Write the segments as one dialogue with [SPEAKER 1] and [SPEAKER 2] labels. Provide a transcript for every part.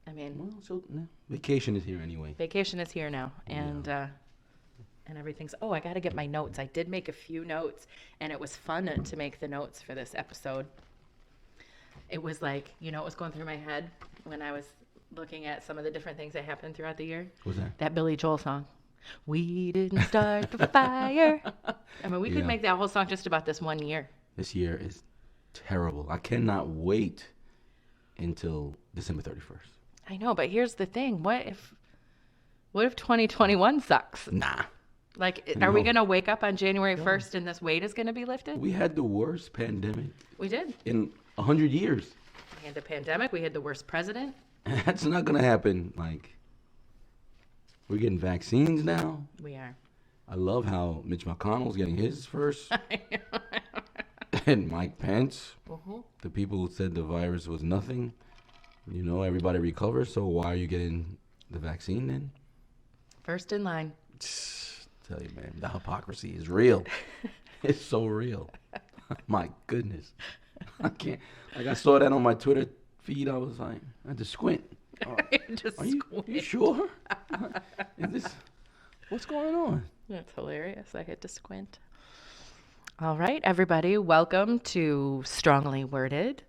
[SPEAKER 1] I mean,
[SPEAKER 2] well, so vacation is here anyway.
[SPEAKER 1] Vacation is here now, and everything's. Oh, I got to get my notes. I did make a few notes, and it was fun to make the notes for this episode. It was like, it was going through my head when I was looking at some of the different things that happened throughout the year.
[SPEAKER 2] What's that?
[SPEAKER 1] That Billy Joel song. We didn't start the fire. I mean, we could make that whole song just about this one year.
[SPEAKER 2] This year is terrible. I cannot wait until December 31st.
[SPEAKER 1] I know, but here's the thing. What if 2021 sucks?
[SPEAKER 2] Nah.
[SPEAKER 1] Like, are we going to wake up on January 1st and this weight is going to be lifted?
[SPEAKER 2] We had the worst pandemic.
[SPEAKER 1] We did.
[SPEAKER 2] In 100 years.
[SPEAKER 1] We had the pandemic. We had the worst president.
[SPEAKER 2] That's not going to happen. Like, we're getting vaccines now.
[SPEAKER 1] We are.
[SPEAKER 2] I love how Mitch McConnell's getting his first. And Mike Pence. The people who said the virus was nothing. Everybody recovers. So why are you getting the vaccine then?
[SPEAKER 1] First in line.
[SPEAKER 2] Tell you, man, the hypocrisy is real. It's so real. My goodness. I can't. Like, I saw that on my Twitter feed. I was like, I had to squint. Are you sure? Is this, what's going on?
[SPEAKER 1] That's hilarious. I had to squint. All right, everybody. Welcome to Strongly Worded.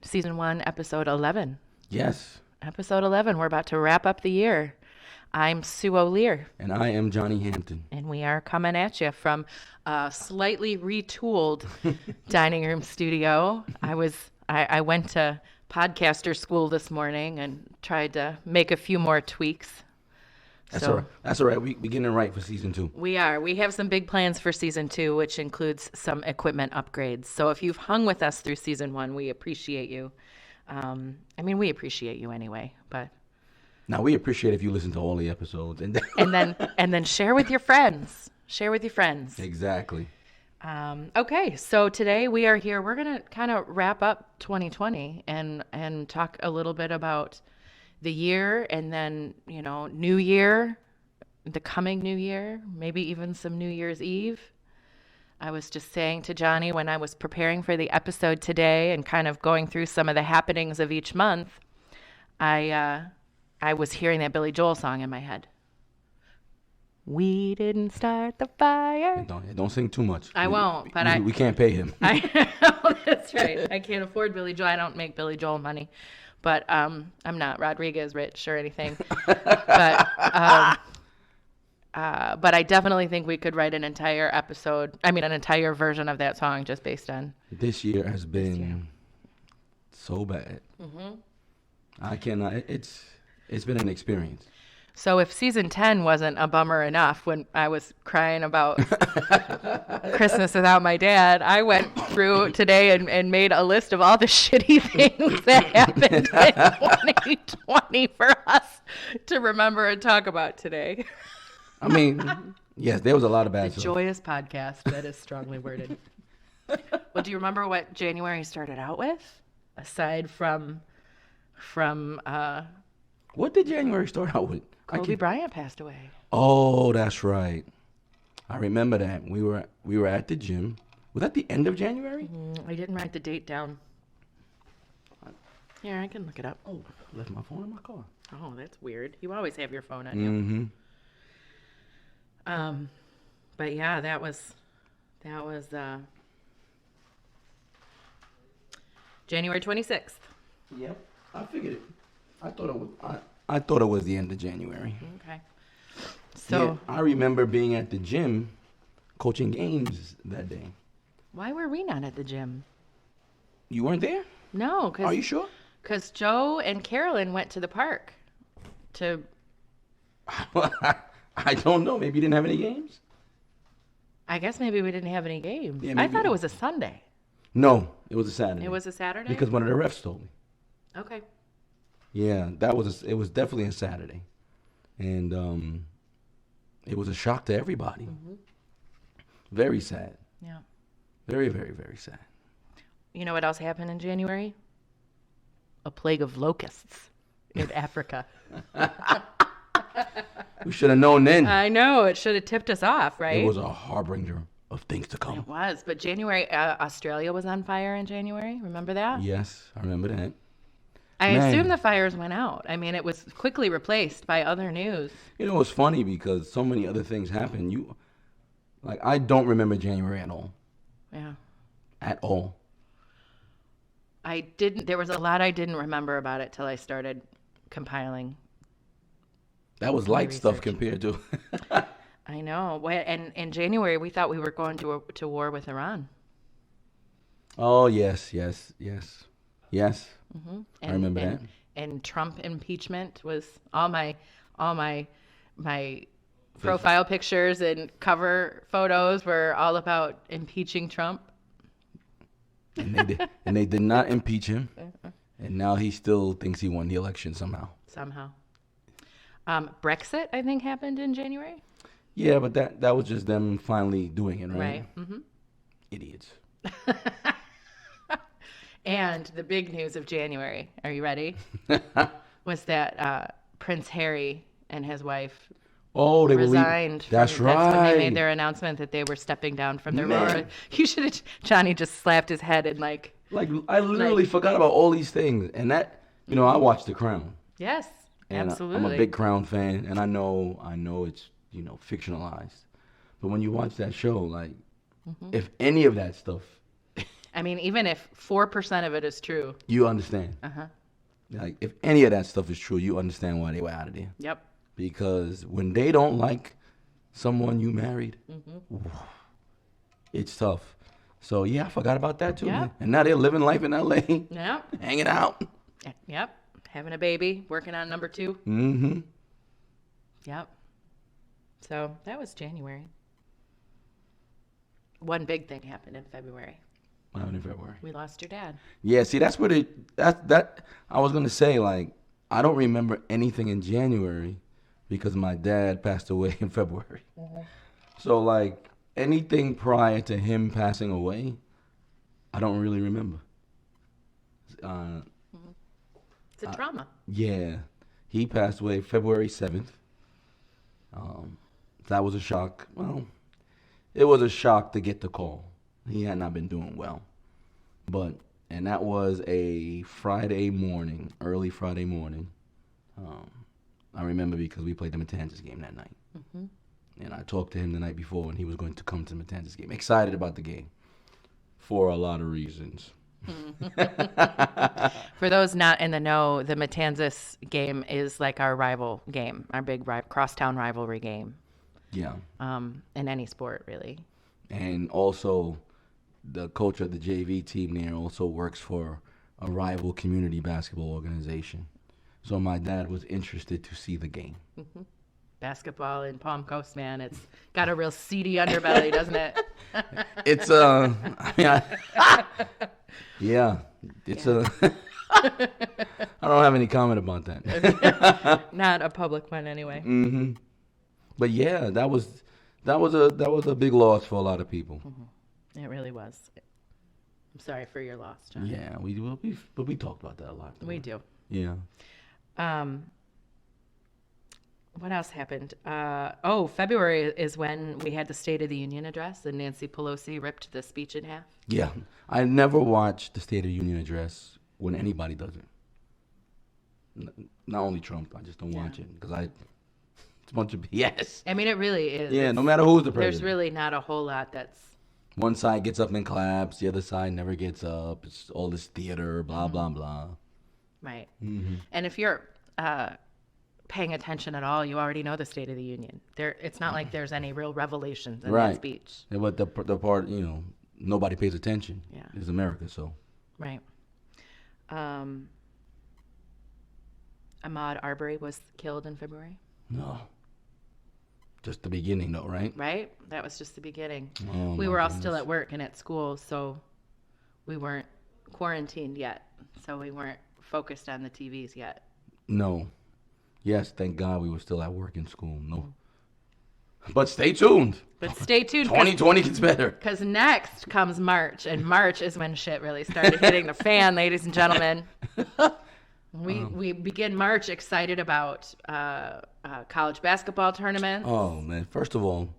[SPEAKER 1] Season 1, episode 11.
[SPEAKER 2] Yes.
[SPEAKER 1] Episode 11. We're about to wrap up the year. I'm Sue O'Lear.
[SPEAKER 2] And I am Johnny Hampton.
[SPEAKER 1] And we are coming at you from a slightly retooled dining room studio. I went to podcaster school this morning and tried to make a few more tweaks.
[SPEAKER 2] That's all right. That's all right. We getting it right for season 2. We
[SPEAKER 1] are. We have some big plans for season 2, which includes some equipment upgrades. So if you've hung with us through season 1, we appreciate you. We appreciate you anyway, but.
[SPEAKER 2] Now we appreciate if you listen to all the episodes and
[SPEAKER 1] then share with your friends. Share with your friends.
[SPEAKER 2] Exactly.
[SPEAKER 1] Okay, so today we are here. We're gonna kind of wrap up 2020 and talk a little bit about the year, and then New Year, the coming New Year, maybe even some New Year's Eve. I was just saying to Johnny when I was preparing for the episode today and kind of going through some of the happenings of each month, I was hearing that Billy Joel song in my head. We didn't start the fire.
[SPEAKER 2] Don't sing too much.
[SPEAKER 1] I won't, but
[SPEAKER 2] we can't pay him.
[SPEAKER 1] That's right. I can't afford Billy Joel. I don't make Billy Joel money, but I'm not Rodriguez rich or anything. But I definitely think we could write an entire version of that song just based on.
[SPEAKER 2] This year has been so bad.
[SPEAKER 1] Mm-hmm.
[SPEAKER 2] I cannot. It's been an experience.
[SPEAKER 1] So if season 10 wasn't a bummer enough when I was crying about Christmas without my dad, I went through today and made a list of all the shitty things that happened in 2020 for us to remember and talk about today.
[SPEAKER 2] I mean, yes, there was a lot of bad stuff.
[SPEAKER 1] Joyous podcast that is strongly worded. Well, do you remember what January started out with? Aside from
[SPEAKER 2] what did January start out with?
[SPEAKER 1] Kobe Bryant passed away.
[SPEAKER 2] Oh, that's right. I remember that. We were at the gym. Was that the end of January?
[SPEAKER 1] I didn't write the date down. Here, I can look it up.
[SPEAKER 2] Oh, I left my phone in my car.
[SPEAKER 1] Oh, that's weird. You always have your phone on you.
[SPEAKER 2] Mm-hmm.
[SPEAKER 1] But yeah, that was January 26th.
[SPEAKER 2] Yep, I figured it. I thought it was the end of January.
[SPEAKER 1] Okay. So
[SPEAKER 2] yeah, I remember being at the gym, coaching games that day.
[SPEAKER 1] Why were we not at the gym?
[SPEAKER 2] You weren't there?
[SPEAKER 1] No.
[SPEAKER 2] Are you sure?
[SPEAKER 1] Because Joe and Carolyn went to the park to.
[SPEAKER 2] I don't know. Maybe you didn't have any games?
[SPEAKER 1] I guess maybe we didn't have any games.
[SPEAKER 2] Yeah,
[SPEAKER 1] I thought it was a Sunday.
[SPEAKER 2] No, it was a Saturday.
[SPEAKER 1] It was a Saturday?
[SPEAKER 2] Because one of the refs told me.
[SPEAKER 1] Okay.
[SPEAKER 2] Yeah, it was definitely a Saturday. And it was a shock to everybody. Mm-hmm. Very sad.
[SPEAKER 1] Yeah.
[SPEAKER 2] Very, very, very sad.
[SPEAKER 1] You know what else happened in January? A plague of locusts in Africa.
[SPEAKER 2] We should have known then.
[SPEAKER 1] I know. It should have tipped us off, right?
[SPEAKER 2] It was a harbinger of things to come.
[SPEAKER 1] It was, but January, Australia was on fire in January. Remember that?
[SPEAKER 2] Yes, I remember that.
[SPEAKER 1] I
[SPEAKER 2] Man.
[SPEAKER 1] assume the fires went out. I mean, it was quickly replaced by other news.
[SPEAKER 2] You know, it's funny because so many other things happened. I don't remember January at all.
[SPEAKER 1] Yeah.
[SPEAKER 2] At all.
[SPEAKER 1] There was a lot I didn't remember about it till I started compiling.
[SPEAKER 2] That was light stuff compared to.
[SPEAKER 1] I know. And in January, we thought we were going to war with Iran.
[SPEAKER 2] Oh, yes.
[SPEAKER 1] Mm-hmm.
[SPEAKER 2] I remember that.
[SPEAKER 1] And Trump impeachment was all my profile pictures and cover photos were all about impeaching Trump.
[SPEAKER 2] And they did not impeach him. And now he still thinks he won the election somehow.
[SPEAKER 1] Brexit, I think, happened in January.
[SPEAKER 2] Yeah, but that was just them finally doing it, right?
[SPEAKER 1] Right. Mm-hmm.
[SPEAKER 2] Idiots.
[SPEAKER 1] And the big news of January, are you ready? Was that Prince Harry and his wife
[SPEAKER 2] they
[SPEAKER 1] resigned.
[SPEAKER 2] That's right.
[SPEAKER 1] That's when they made their announcement that they were stepping down from their role. You should have. Johnny just slapped his head and
[SPEAKER 2] I literally forgot about all these things, and that I watched The Crown.
[SPEAKER 1] Yes,
[SPEAKER 2] and
[SPEAKER 1] absolutely.
[SPEAKER 2] I'm a big Crown fan, and I know it's fictionalized, but when you watch that show, if any of that stuff,
[SPEAKER 1] I mean, even if 4% of it is true,
[SPEAKER 2] you understand. If any of that stuff is true, you understand why they were out of there.
[SPEAKER 1] Yep.
[SPEAKER 2] Because when they don't like someone you married, it's tough. So yeah, I forgot about that too.
[SPEAKER 1] Yep.
[SPEAKER 2] And now they're living life in LA.
[SPEAKER 1] Yep.
[SPEAKER 2] Hanging out.
[SPEAKER 1] Yep. Having a baby, working on number 2.
[SPEAKER 2] Mm-hmm.
[SPEAKER 1] Yep. So that was January. One big thing happened in February.
[SPEAKER 2] What happened in February?
[SPEAKER 1] We lost your dad.
[SPEAKER 2] Yeah, see, that's what that I was gonna say. I don't remember anything in January because my dad passed away in February. So anything prior to him passing away, I don't really remember.
[SPEAKER 1] It's a trauma.
[SPEAKER 2] Yeah, he passed away February 7th. That was a shock. Well, it was a shock to get the call. He had not been doing well. And that was a Friday morning, early Friday morning. I remember because we played the Matanzas game that night. Mm-hmm. And I talked to him the night before, and he was going to come to the Matanzas game. Excited about the game for a lot of reasons.
[SPEAKER 1] For those not in the know, the Matanzas game is like our rival game, our big crosstown rivalry game.
[SPEAKER 2] Yeah.
[SPEAKER 1] In any sport, really.
[SPEAKER 2] And also, the coach of the JV team there also works for a rival community basketball organization. So my dad was interested to see the game.
[SPEAKER 1] Mm-hmm. Basketball in Palm Coast, man, it's got a real seedy underbelly, doesn't it?
[SPEAKER 2] It's yeah, it's I don't have any comment about that.
[SPEAKER 1] Not a public one, anyway.
[SPEAKER 2] Mm-hmm. But yeah, that was a big loss for a lot of people.
[SPEAKER 1] Mm-hmm. It really was. I'm sorry for your loss, John.
[SPEAKER 2] Yeah, but we talked about that a lot.
[SPEAKER 1] We do.
[SPEAKER 2] Yeah.
[SPEAKER 1] What else happened? February is when we had the State of the Union address and Nancy Pelosi ripped the speech in half.
[SPEAKER 2] Yeah. I never watch the State of the Union address when anybody does it. Not only Trump, I just don't watch it because it's a bunch of BS.
[SPEAKER 1] I mean, it really is.
[SPEAKER 2] Yeah, no matter who's the president.
[SPEAKER 1] There's really not a whole lot that's...
[SPEAKER 2] One side gets up and claps, the other side never gets up. It's all this theater, blah, blah, blah.
[SPEAKER 1] Right.
[SPEAKER 2] Mm-hmm.
[SPEAKER 1] And if you're paying attention at all, you already know the State of the Union. It's not like there's any real revelations in that speech.
[SPEAKER 2] Yeah, but the part, nobody pays attention.
[SPEAKER 1] Yeah.
[SPEAKER 2] Is America, so.
[SPEAKER 1] Right. Ahmaud Arbery was killed in February.
[SPEAKER 2] No. Just the beginning, though, right?
[SPEAKER 1] Right? That was just the beginning.
[SPEAKER 2] Oh,
[SPEAKER 1] we were all still at work and at school, so we weren't quarantined yet. So we weren't focused on the TVs yet.
[SPEAKER 2] No. Yes, thank God we were still at work and school. No. But stay tuned. 2020 gets better. Because
[SPEAKER 1] next comes March, and March is when shit really started hitting the fan, ladies and gentlemen. We begin March excited about college basketball tournaments.
[SPEAKER 2] Oh, man. First of all,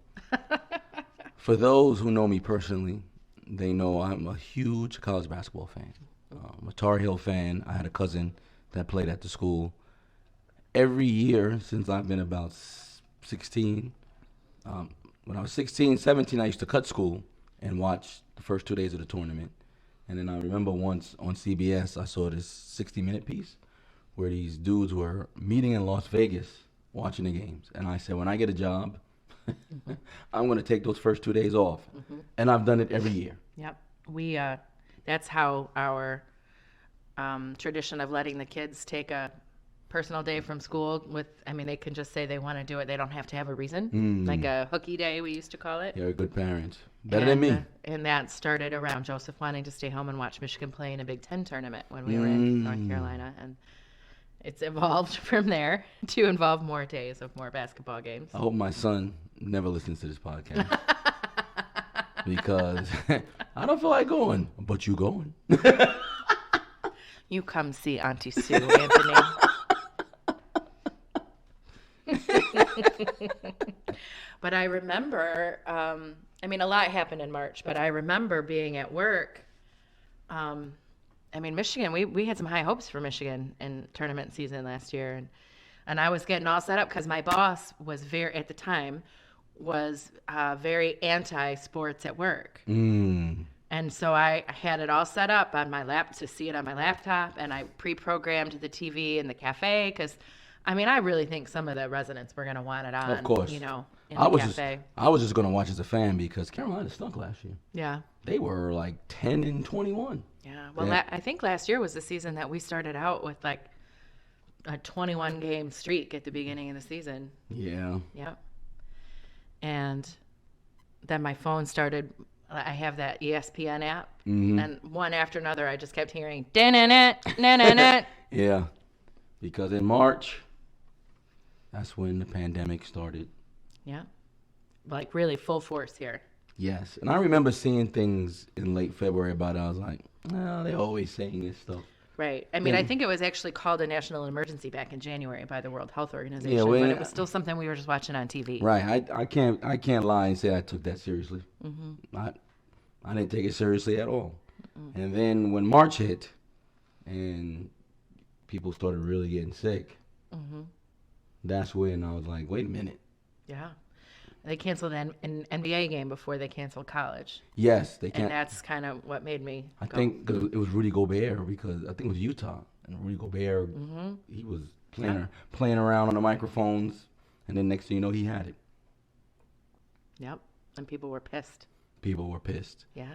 [SPEAKER 2] For those who know me personally, they know I'm a huge college basketball fan. I'm a Tar Heel fan. I had a cousin that played at the school. Every year since I've been about 16, when I was 16, 17, I used to cut school and watch the first 2 days of the tournament. And then I remember once on CBS, I saw this 60-minute piece where these dudes were meeting in Las Vegas watching the games. And I said, when I get a job, I'm going to take those first 2 days off. And I've done it every year.
[SPEAKER 1] Yep. That's how our tradition of letting the kids take a personal day from school they can just say they want to do it. They don't have to have a reason. Like a hooky day, we used to call it.
[SPEAKER 2] You're a good parent. Better than me.
[SPEAKER 1] And that started around Joseph wanting to stay home and watch Michigan play in a Big Ten tournament when we were in North Carolina. And it's evolved from there to involve more days of more basketball games.
[SPEAKER 2] I hope my son never listens to this podcast. Because I don't feel like going, but you going.
[SPEAKER 1] You come see Auntie Sue, Anthony. But I remember, a lot happened in March, but I remember being at work. Michigan, we had some high hopes for Michigan in tournament season last year. And I was getting all set up because my boss was at the time, very anti-sports at work. And so I had it all set up on my to see it on my laptop, and I pre-programmed the TV in the cafe because, I really think some of the residents were going to want it on.
[SPEAKER 2] Of course.
[SPEAKER 1] In the cafe.
[SPEAKER 2] I was just going to watch as a fan because Carolina stunk last year.
[SPEAKER 1] Yeah.
[SPEAKER 2] They were like 10-21.
[SPEAKER 1] Yeah. Well, I think last year was the season that we started out with like a 21-game streak at the beginning of the season.
[SPEAKER 2] Yeah.
[SPEAKER 1] Yep. And then my phone started. I have that ESPN app, and one after another, I just kept hearing "da-na-na, na-na-na."
[SPEAKER 2] Yeah, because in March, that's when the pandemic started.
[SPEAKER 1] Yeah, like really full force here.
[SPEAKER 2] Yes, and I remember seeing things in late February about it. I was like, "Oh, they're always saying this stuff."
[SPEAKER 1] Right. I think it was actually called a national emergency back in January by the World Health Organization, but it was still something we were just watching on TV.
[SPEAKER 2] Right. I can't lie and say I took that seriously. I didn't take it seriously at all. And then when March hit and people started really getting sick, that's when I was like, wait a minute.
[SPEAKER 1] Yeah. They canceled an NBA game before they canceled college.
[SPEAKER 2] Yes, they canceled.
[SPEAKER 1] And that's kind of what made me
[SPEAKER 2] I think it was Rudy Gobert because I think it was Utah. And Rudy Gobert, he was playing around on the microphones. And then next thing you know, he had it.
[SPEAKER 1] Yep. And people were pissed.
[SPEAKER 2] Yeah.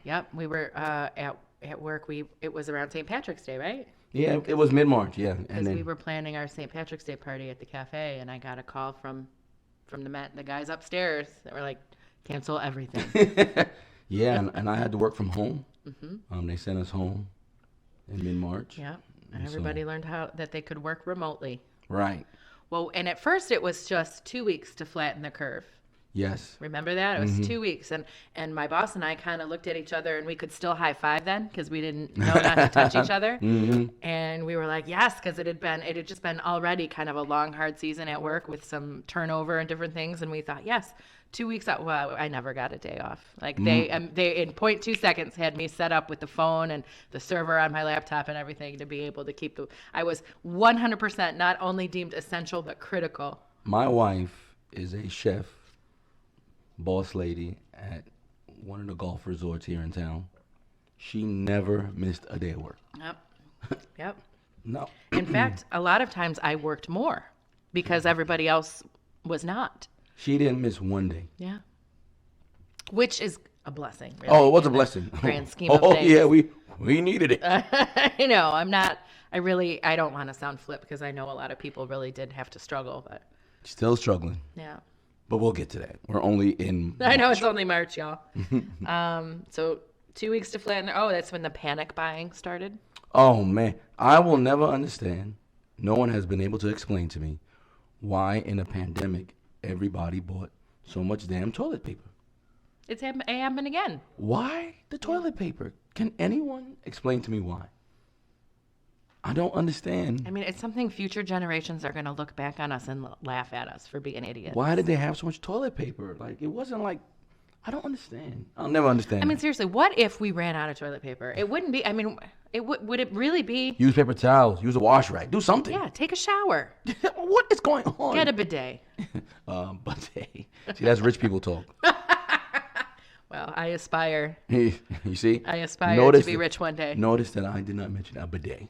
[SPEAKER 1] Yep. We were at work. It was around St. Patrick's Day, right?
[SPEAKER 2] Yeah, it was mid-March, yeah.
[SPEAKER 1] Because we were planning our St. Patrick's Day party at the cafe, and I got a call from the guys upstairs that were like, cancel everything.
[SPEAKER 2] Yeah, and I had to work from home. They sent us home in mid-March.
[SPEAKER 1] Yeah, and everybody learned that they could work remotely.
[SPEAKER 2] Right.
[SPEAKER 1] Well, and at first it was just 2 weeks to flatten the curve.
[SPEAKER 2] Yes.
[SPEAKER 1] Remember that? It was 2 weeks. And my boss and I kind of looked at each other, and we could still high five then because we didn't know not to touch each other. And we were like, yes, because it had just been already kind of a long, hard season at work with some turnover and different things. And we thought, yes, 2 weeks out. Well, I never got a day off. Like they in 0.2 seconds had me set up with the phone and the server on my laptop and everything to be able to keep I was 100% not only deemed essential, but critical.
[SPEAKER 2] My wife is a chef, boss lady at one of the golf resorts here in town. She never missed a day of work.
[SPEAKER 1] Yep.
[SPEAKER 2] No.
[SPEAKER 1] In fact, a lot of times I worked more because everybody else was not.
[SPEAKER 2] She didn't miss one day.
[SPEAKER 1] Yeah. Which is a blessing. Really,
[SPEAKER 2] oh, it was a blessing.
[SPEAKER 1] Grand scheme of things.
[SPEAKER 2] Oh, yeah, we needed it.
[SPEAKER 1] I don't want to sound flip because I know a lot of people really did have to struggle, but.
[SPEAKER 2] Still struggling.
[SPEAKER 1] Yeah.
[SPEAKER 2] But we'll get to that. We're only in March.
[SPEAKER 1] I know it's only March, y'all. So 2 weeks to flatten. Oh, that's when the panic buying started.
[SPEAKER 2] Oh, man. I will never understand. No one has been able to explain to me why in a pandemic everybody bought so much damn toilet paper.
[SPEAKER 1] It happened again.
[SPEAKER 2] Why the toilet paper? Can anyone explain to me why? I don't understand.
[SPEAKER 1] I mean, it's something future generations are going to look back on us and laugh at us for being idiots.
[SPEAKER 2] Why did they have so much toilet paper? Like, it wasn't like I don't understand. I'll never understand.
[SPEAKER 1] I mean, seriously, what if we ran out of toilet paper? It wouldn't be, I mean, would it really be?
[SPEAKER 2] Use paper towels. Use a wash rag. Do something.
[SPEAKER 1] Yeah, take a shower.
[SPEAKER 2] What is going on?
[SPEAKER 1] Get a bidet.
[SPEAKER 2] Bidet. See, that's rich people talk.
[SPEAKER 1] Well, I aspire.
[SPEAKER 2] You see?
[SPEAKER 1] I aspire to be rich one day.
[SPEAKER 2] Notice that I did not mention a bidet.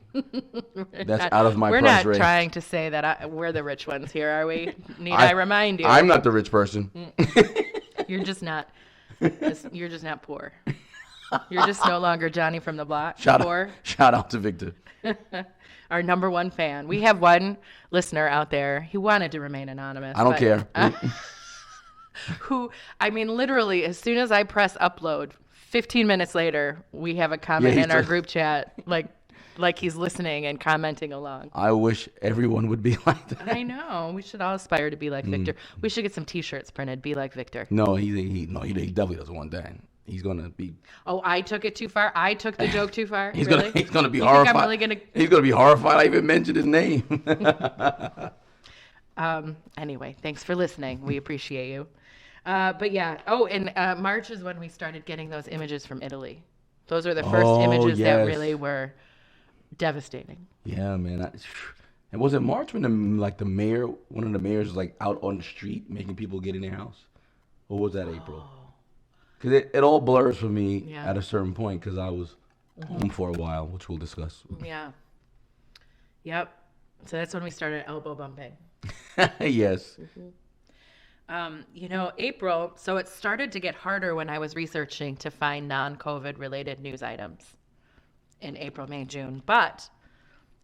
[SPEAKER 2] That's out of my price range.
[SPEAKER 1] We're not trying to say that we're the rich ones here, are we? Need I remind you?
[SPEAKER 2] I'm not the rich person.
[SPEAKER 1] You're just not. You're just not poor. You're just no longer Johnny from the block.
[SPEAKER 2] Shout out to Victor.
[SPEAKER 1] Our number one fan. We have one listener out there. He wanted to remain anonymous.
[SPEAKER 2] I don't care.
[SPEAKER 1] Who, I mean, literally, as soon as I press upload, 15 minutes later, we have a comment in our group chat, like he's listening and commenting along.
[SPEAKER 2] I wish everyone would be like that.
[SPEAKER 1] I know. We should all aspire to be like Victor. We should get some T-shirts printed. Be like Victor.
[SPEAKER 2] No, he definitely doesn't want that. He's gonna be.
[SPEAKER 1] Oh, I took it too far. I took the joke too far.
[SPEAKER 2] He's
[SPEAKER 1] really?
[SPEAKER 2] gonna be horrified.
[SPEAKER 1] I'm really gonna...
[SPEAKER 2] He's gonna be horrified. I even mentioned his name.
[SPEAKER 1] Anyway, thanks for listening. We appreciate you. But yeah. Oh, and March is when we started getting those images from Italy. Those are the first images that really were devastating.
[SPEAKER 2] Yeah, man. And was it March when one of the mayors was like out on the street making people get in their house? Or was that April? Because it all blurs for me at a certain point because I was home for a while, which we'll discuss.
[SPEAKER 1] Yeah. Yep. So that's when we started elbow bumping.
[SPEAKER 2] Yes.
[SPEAKER 1] April, so it started to get harder when I was researching to find non-COVID related news items in April, May, June. But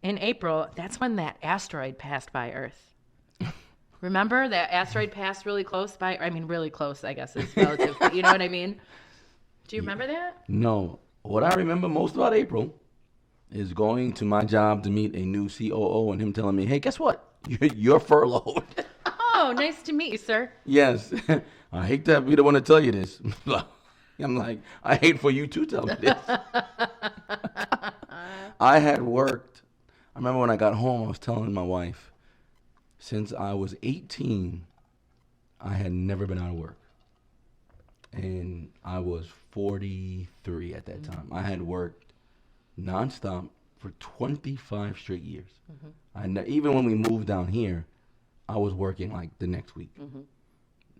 [SPEAKER 1] in April, that's when that asteroid passed by Earth. Remember that asteroid passed really close by? I mean, really close, I guess, is relative. But you know what I mean? Do you remember that?
[SPEAKER 2] No. What I remember most about April is going to my job to meet a new COO and him telling me, hey, guess what? You're furloughed.
[SPEAKER 1] Oh, nice to meet you, sir.
[SPEAKER 2] Yes. I hate to be the one to tell you this. I'm like, I hate for you to tell me this. I had worked. I remember when I got home, I was telling my wife, since I was 18, I had never been out of work. And I was 43 at that time. I had worked nonstop for 25 straight years. Even when we moved down here, I was working like the next week.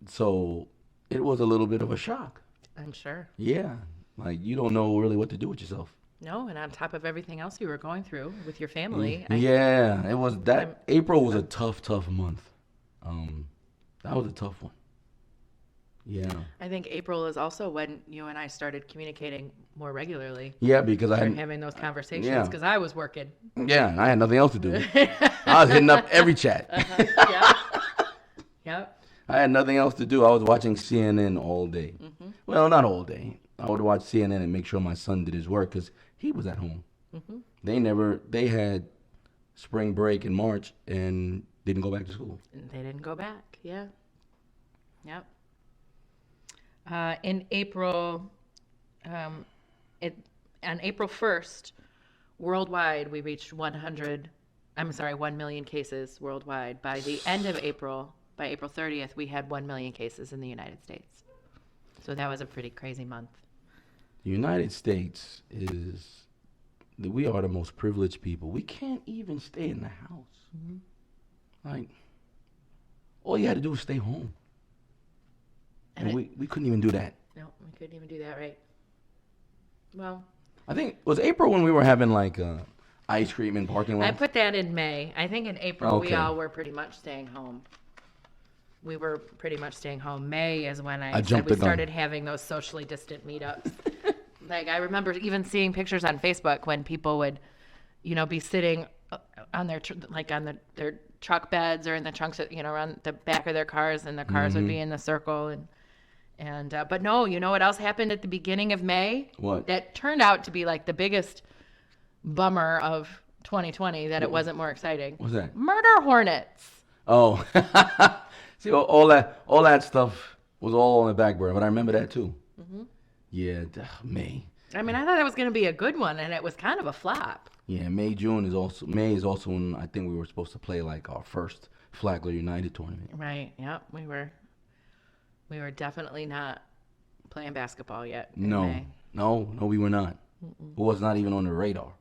[SPEAKER 2] So it was a little bit of a shock.
[SPEAKER 1] I'm sure.
[SPEAKER 2] Yeah. Like you don't know really what to do with yourself.
[SPEAKER 1] No, and on top of everything else you were going through with your family.
[SPEAKER 2] It was that. April was a tough month. That was a tough one. Yeah.
[SPEAKER 1] I think April is also when you and I started communicating more regularly.
[SPEAKER 2] Yeah, because I
[SPEAKER 1] started having those conversations because I was working.
[SPEAKER 2] Yeah, and I had nothing else to do. I was hitting up every chat.
[SPEAKER 1] Yep.
[SPEAKER 2] I had nothing else to do. I was watching CNN all day. Well, not all day. I would watch CNN and make sure my son did his work because he was at home. They had spring break in March and didn't go back to school.
[SPEAKER 1] They didn't go back, yeah. Yep. In April, on April 1st, worldwide, we reached 1 million cases worldwide. By the end of April, by April 30th, we had 1 million cases in the United States. So that was a pretty crazy month.
[SPEAKER 2] The United States we are the most privileged people. We can't even stay in the house. Like, all you had to do was stay home. And we couldn't even do that.
[SPEAKER 1] No, we couldn't even do that, right? Well,
[SPEAKER 2] I think it was April when we were having like ice cream in parking lots.
[SPEAKER 1] I put that in May. I think in April we all were pretty much staying home. We were pretty much staying home. May is when I said we started having those socially distant meetups. Like I remember even seeing pictures on Facebook when people would, be sitting on their their truck beds or in the trunks, around the back of their cars, and the cars would be in the circle and but no, you know what else happened at the beginning of May?
[SPEAKER 2] What?
[SPEAKER 1] That turned out to be like the biggest bummer of 2020 that it wasn't more exciting.
[SPEAKER 2] What's that?
[SPEAKER 1] Murder hornets.
[SPEAKER 2] Oh. See, all that stuff was all on the back burner, but I remember that too. Yeah, May.
[SPEAKER 1] I mean, I thought that was going to be a good one, and it was kind of a flop.
[SPEAKER 2] Yeah, May is also when I think we were supposed to play like our first Flagler United tournament.
[SPEAKER 1] Right. Yep. We were definitely not playing basketball yet. In
[SPEAKER 2] No,
[SPEAKER 1] May.
[SPEAKER 2] no, we were not. It was not even on the radar.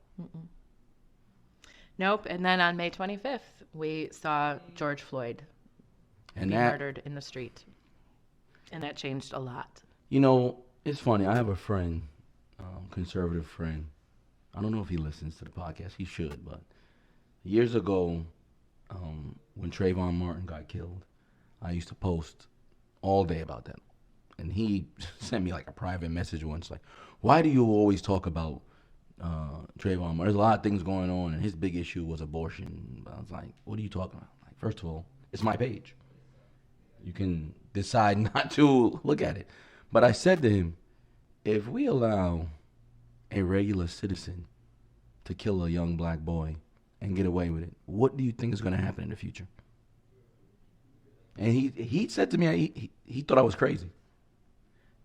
[SPEAKER 1] Nope. And then on May 25th, we saw George Floyd
[SPEAKER 2] And
[SPEAKER 1] be
[SPEAKER 2] that,
[SPEAKER 1] murdered in the street. And that changed a lot.
[SPEAKER 2] you know, it's funny. I have a friend, conservative friend. I don't know if he listens to the podcast. He should, but years ago, when Trayvon Martin got killed, I used to post all day about that. And he sent me like a private message once, like, why do you always talk about Trayvon Martin? There's a lot of things going on, and his big issue was abortion. I was like, what are you talking about? Like, first of all, it's my page. You can decide not to look at it. But I said to him, if we allow a regular citizen to kill a young black boy and get away with it, what do you think is going to happen in the future? And he said to me, he thought I was crazy.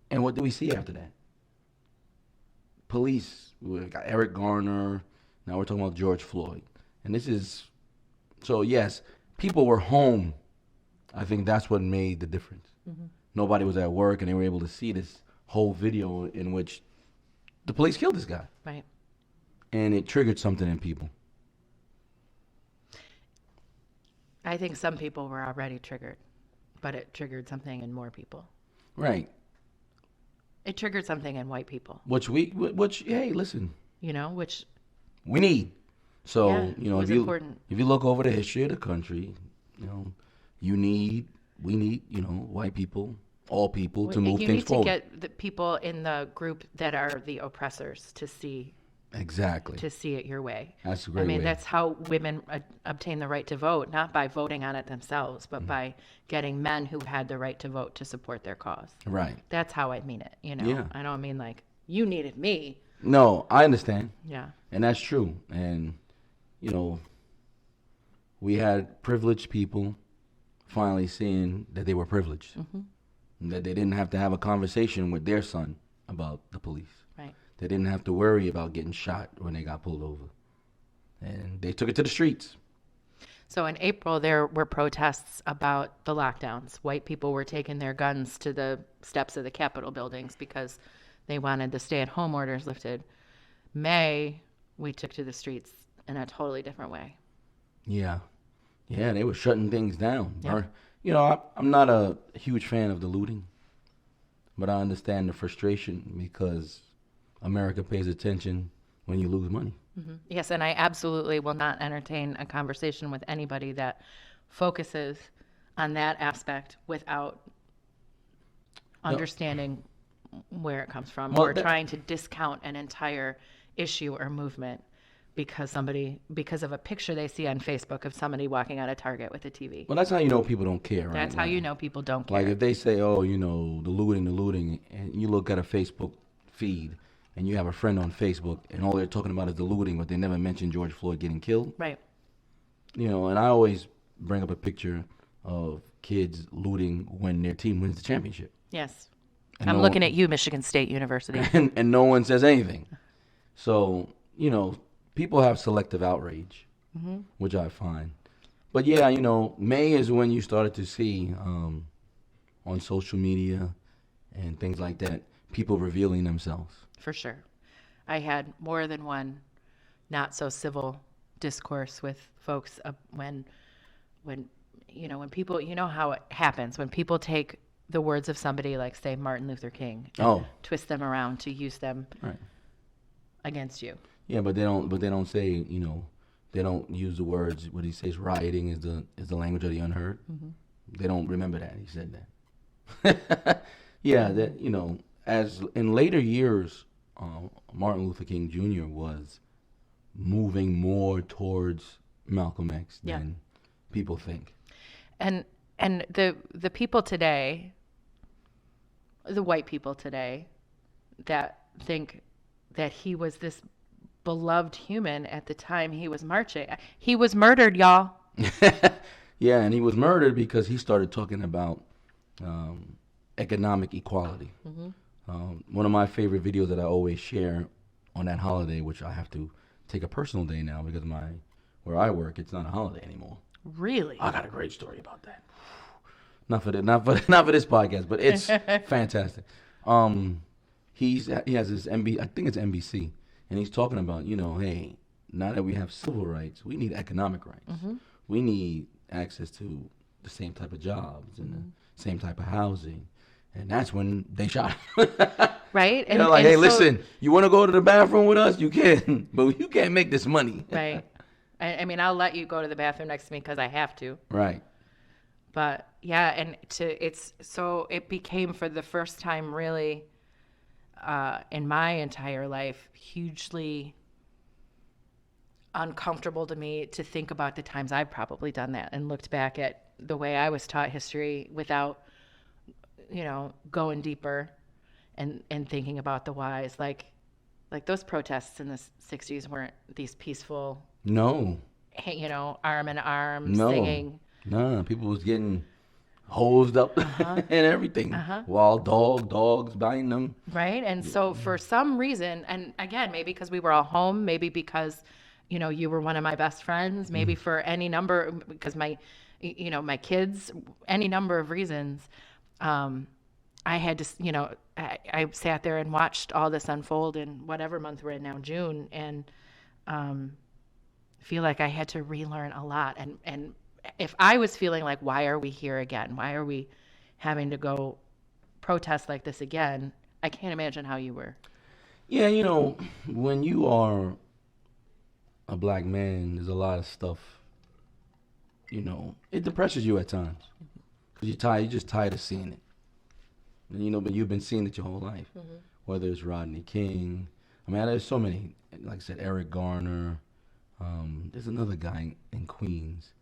[SPEAKER 2] And what do we see after that? Police, we got Eric Garner, now we're talking about George Floyd. And this is, so yes, people were home. I think that's what made the difference. Nobody was at work, and they were able to see this whole video in which the police killed this guy.
[SPEAKER 1] Right.
[SPEAKER 2] And it triggered something in people.
[SPEAKER 1] I think some people were already triggered, but it triggered something in more people.
[SPEAKER 2] Right.
[SPEAKER 1] It triggered something in white people.
[SPEAKER 2] Which, hey, listen,
[SPEAKER 1] You know, which
[SPEAKER 2] we need. So,
[SPEAKER 1] Yeah,
[SPEAKER 2] you know,
[SPEAKER 1] was
[SPEAKER 2] if you
[SPEAKER 1] important.
[SPEAKER 2] look over the history of the country, you know, we need, you know, white people, all people to move
[SPEAKER 1] you
[SPEAKER 2] things
[SPEAKER 1] need
[SPEAKER 2] forward.
[SPEAKER 1] to get the people in the group that are the oppressors to see
[SPEAKER 2] Exactly.
[SPEAKER 1] it your way.
[SPEAKER 2] That's a great
[SPEAKER 1] I mean,
[SPEAKER 2] way.
[SPEAKER 1] that's how women obtain the right to vote, not by voting on it themselves, but by getting men who had the right to vote to support their cause.
[SPEAKER 2] Right.
[SPEAKER 1] That's how I mean it, you know?
[SPEAKER 2] Yeah.
[SPEAKER 1] I don't mean like, you needed me.
[SPEAKER 2] No, I understand.
[SPEAKER 1] Yeah.
[SPEAKER 2] And that's true. And, you know, we had privileged people finally seeing that they were privileged. That they didn't have to have a conversation with their son about the police.
[SPEAKER 1] Right.
[SPEAKER 2] They didn't have to worry about getting shot when they got pulled over. And they took it to the streets.
[SPEAKER 1] So in April, there were protests about the lockdowns. White people were taking their guns to the steps of the Capitol buildings because they wanted the stay-at-home orders lifted. May, we took to the streets in a totally different way.
[SPEAKER 2] Yeah. Yeah, they were shutting things down.
[SPEAKER 1] Yeah.
[SPEAKER 2] You know, I'm not a huge fan of the looting, but I understand the frustration because America pays attention when you lose money.
[SPEAKER 1] Yes, and I absolutely will not entertain a conversation with anybody that focuses on that aspect without understanding where it comes from,
[SPEAKER 2] Well,
[SPEAKER 1] or trying to discount an entire issue or movement because of a picture they see on Facebook of somebody walking out of Target with a TV.
[SPEAKER 2] Well, that's how you know people don't care, right?
[SPEAKER 1] That's how
[SPEAKER 2] Like-
[SPEAKER 1] you know people don't care.
[SPEAKER 2] Like if they say, oh, you know, the looting, and you look at a Facebook feed and you have a friend on Facebook and all they're talking about is the looting, but they never mention George Floyd getting killed.
[SPEAKER 1] Right.
[SPEAKER 2] You know, and I always bring up a picture of kids looting when their team wins the championship.
[SPEAKER 1] Yes.
[SPEAKER 2] And
[SPEAKER 1] I'm
[SPEAKER 2] no
[SPEAKER 1] looking
[SPEAKER 2] one-
[SPEAKER 1] at you, Michigan State University.
[SPEAKER 2] and no one says anything. So, you know, people have selective outrage, which I find. But yeah, you know, May is when you started to see on social media and things like that, people revealing themselves.
[SPEAKER 1] For sure. I had more than one not so civil discourse with folks when people, you know how it happens when people take the words of somebody like, say, Martin Luther King, and twist them around to use them against you.
[SPEAKER 2] Yeah, but they don't say, you know, they don't use the words what he says rioting is the language of the unheard. They don't remember that he said that. Yeah, that, you know, as in later years, Martin Luther King Jr. was moving more towards Malcolm X than people think.
[SPEAKER 1] And the people today, the white people today, that think that he was this beloved human at the time he was marching. He was murdered, y'all.
[SPEAKER 2] Yeah, and he was murdered because he started talking about economic equality. One of my favorite videos that I always share on that holiday, which I have to take a personal day now because where I work, it's not a holiday anymore.
[SPEAKER 1] Really?
[SPEAKER 2] I got a great story about that. Not for this podcast, but it's fantastic. He has this I think it's NBC, and he's talking about, hey, now that we have civil rights, we need economic rights.
[SPEAKER 1] Mm-hmm.
[SPEAKER 2] We need access to the same type of jobs and the same type of housing. And that's when they shot him.
[SPEAKER 1] Right?
[SPEAKER 2] And like, hey, listen, you want to go to the bathroom with us? You can, but you can't make this money.
[SPEAKER 1] Right. I mean, I'll let you go to the bathroom next to me because I have to.
[SPEAKER 2] Right.
[SPEAKER 1] But yeah, and it became for the first time really in my entire life hugely uncomfortable to me to think about the times I've probably done that and looked back at the way I was taught history without, going deeper and thinking about the whys. Like those protests in the 60s weren't these peaceful.
[SPEAKER 2] No.
[SPEAKER 1] Arm in arm
[SPEAKER 2] No.
[SPEAKER 1] singing.
[SPEAKER 2] No, people was getting hosed up and everything. Wild dogs biting them.
[SPEAKER 1] Right. And so for some reason, and again, maybe because we were all home, maybe because, you were one of my best friends, maybe for any number, because my kids, any number of reasons, I had to, I sat there and watched all this unfold in whatever month we're in now, June, and feel like I had to relearn a lot. And if I was feeling like, why are we here again? Why are we having to go protest like this again? I can't imagine how you were.
[SPEAKER 2] Yeah, when you are a black man, there's a lot of stuff, it depresses you at times. Because you're just tired of seeing it. And, but you've been seeing it your whole life. Mm-hmm. Whether it's Rodney King. I mean, there's so many, like I said, Eric Garner. There's another guy in Queens.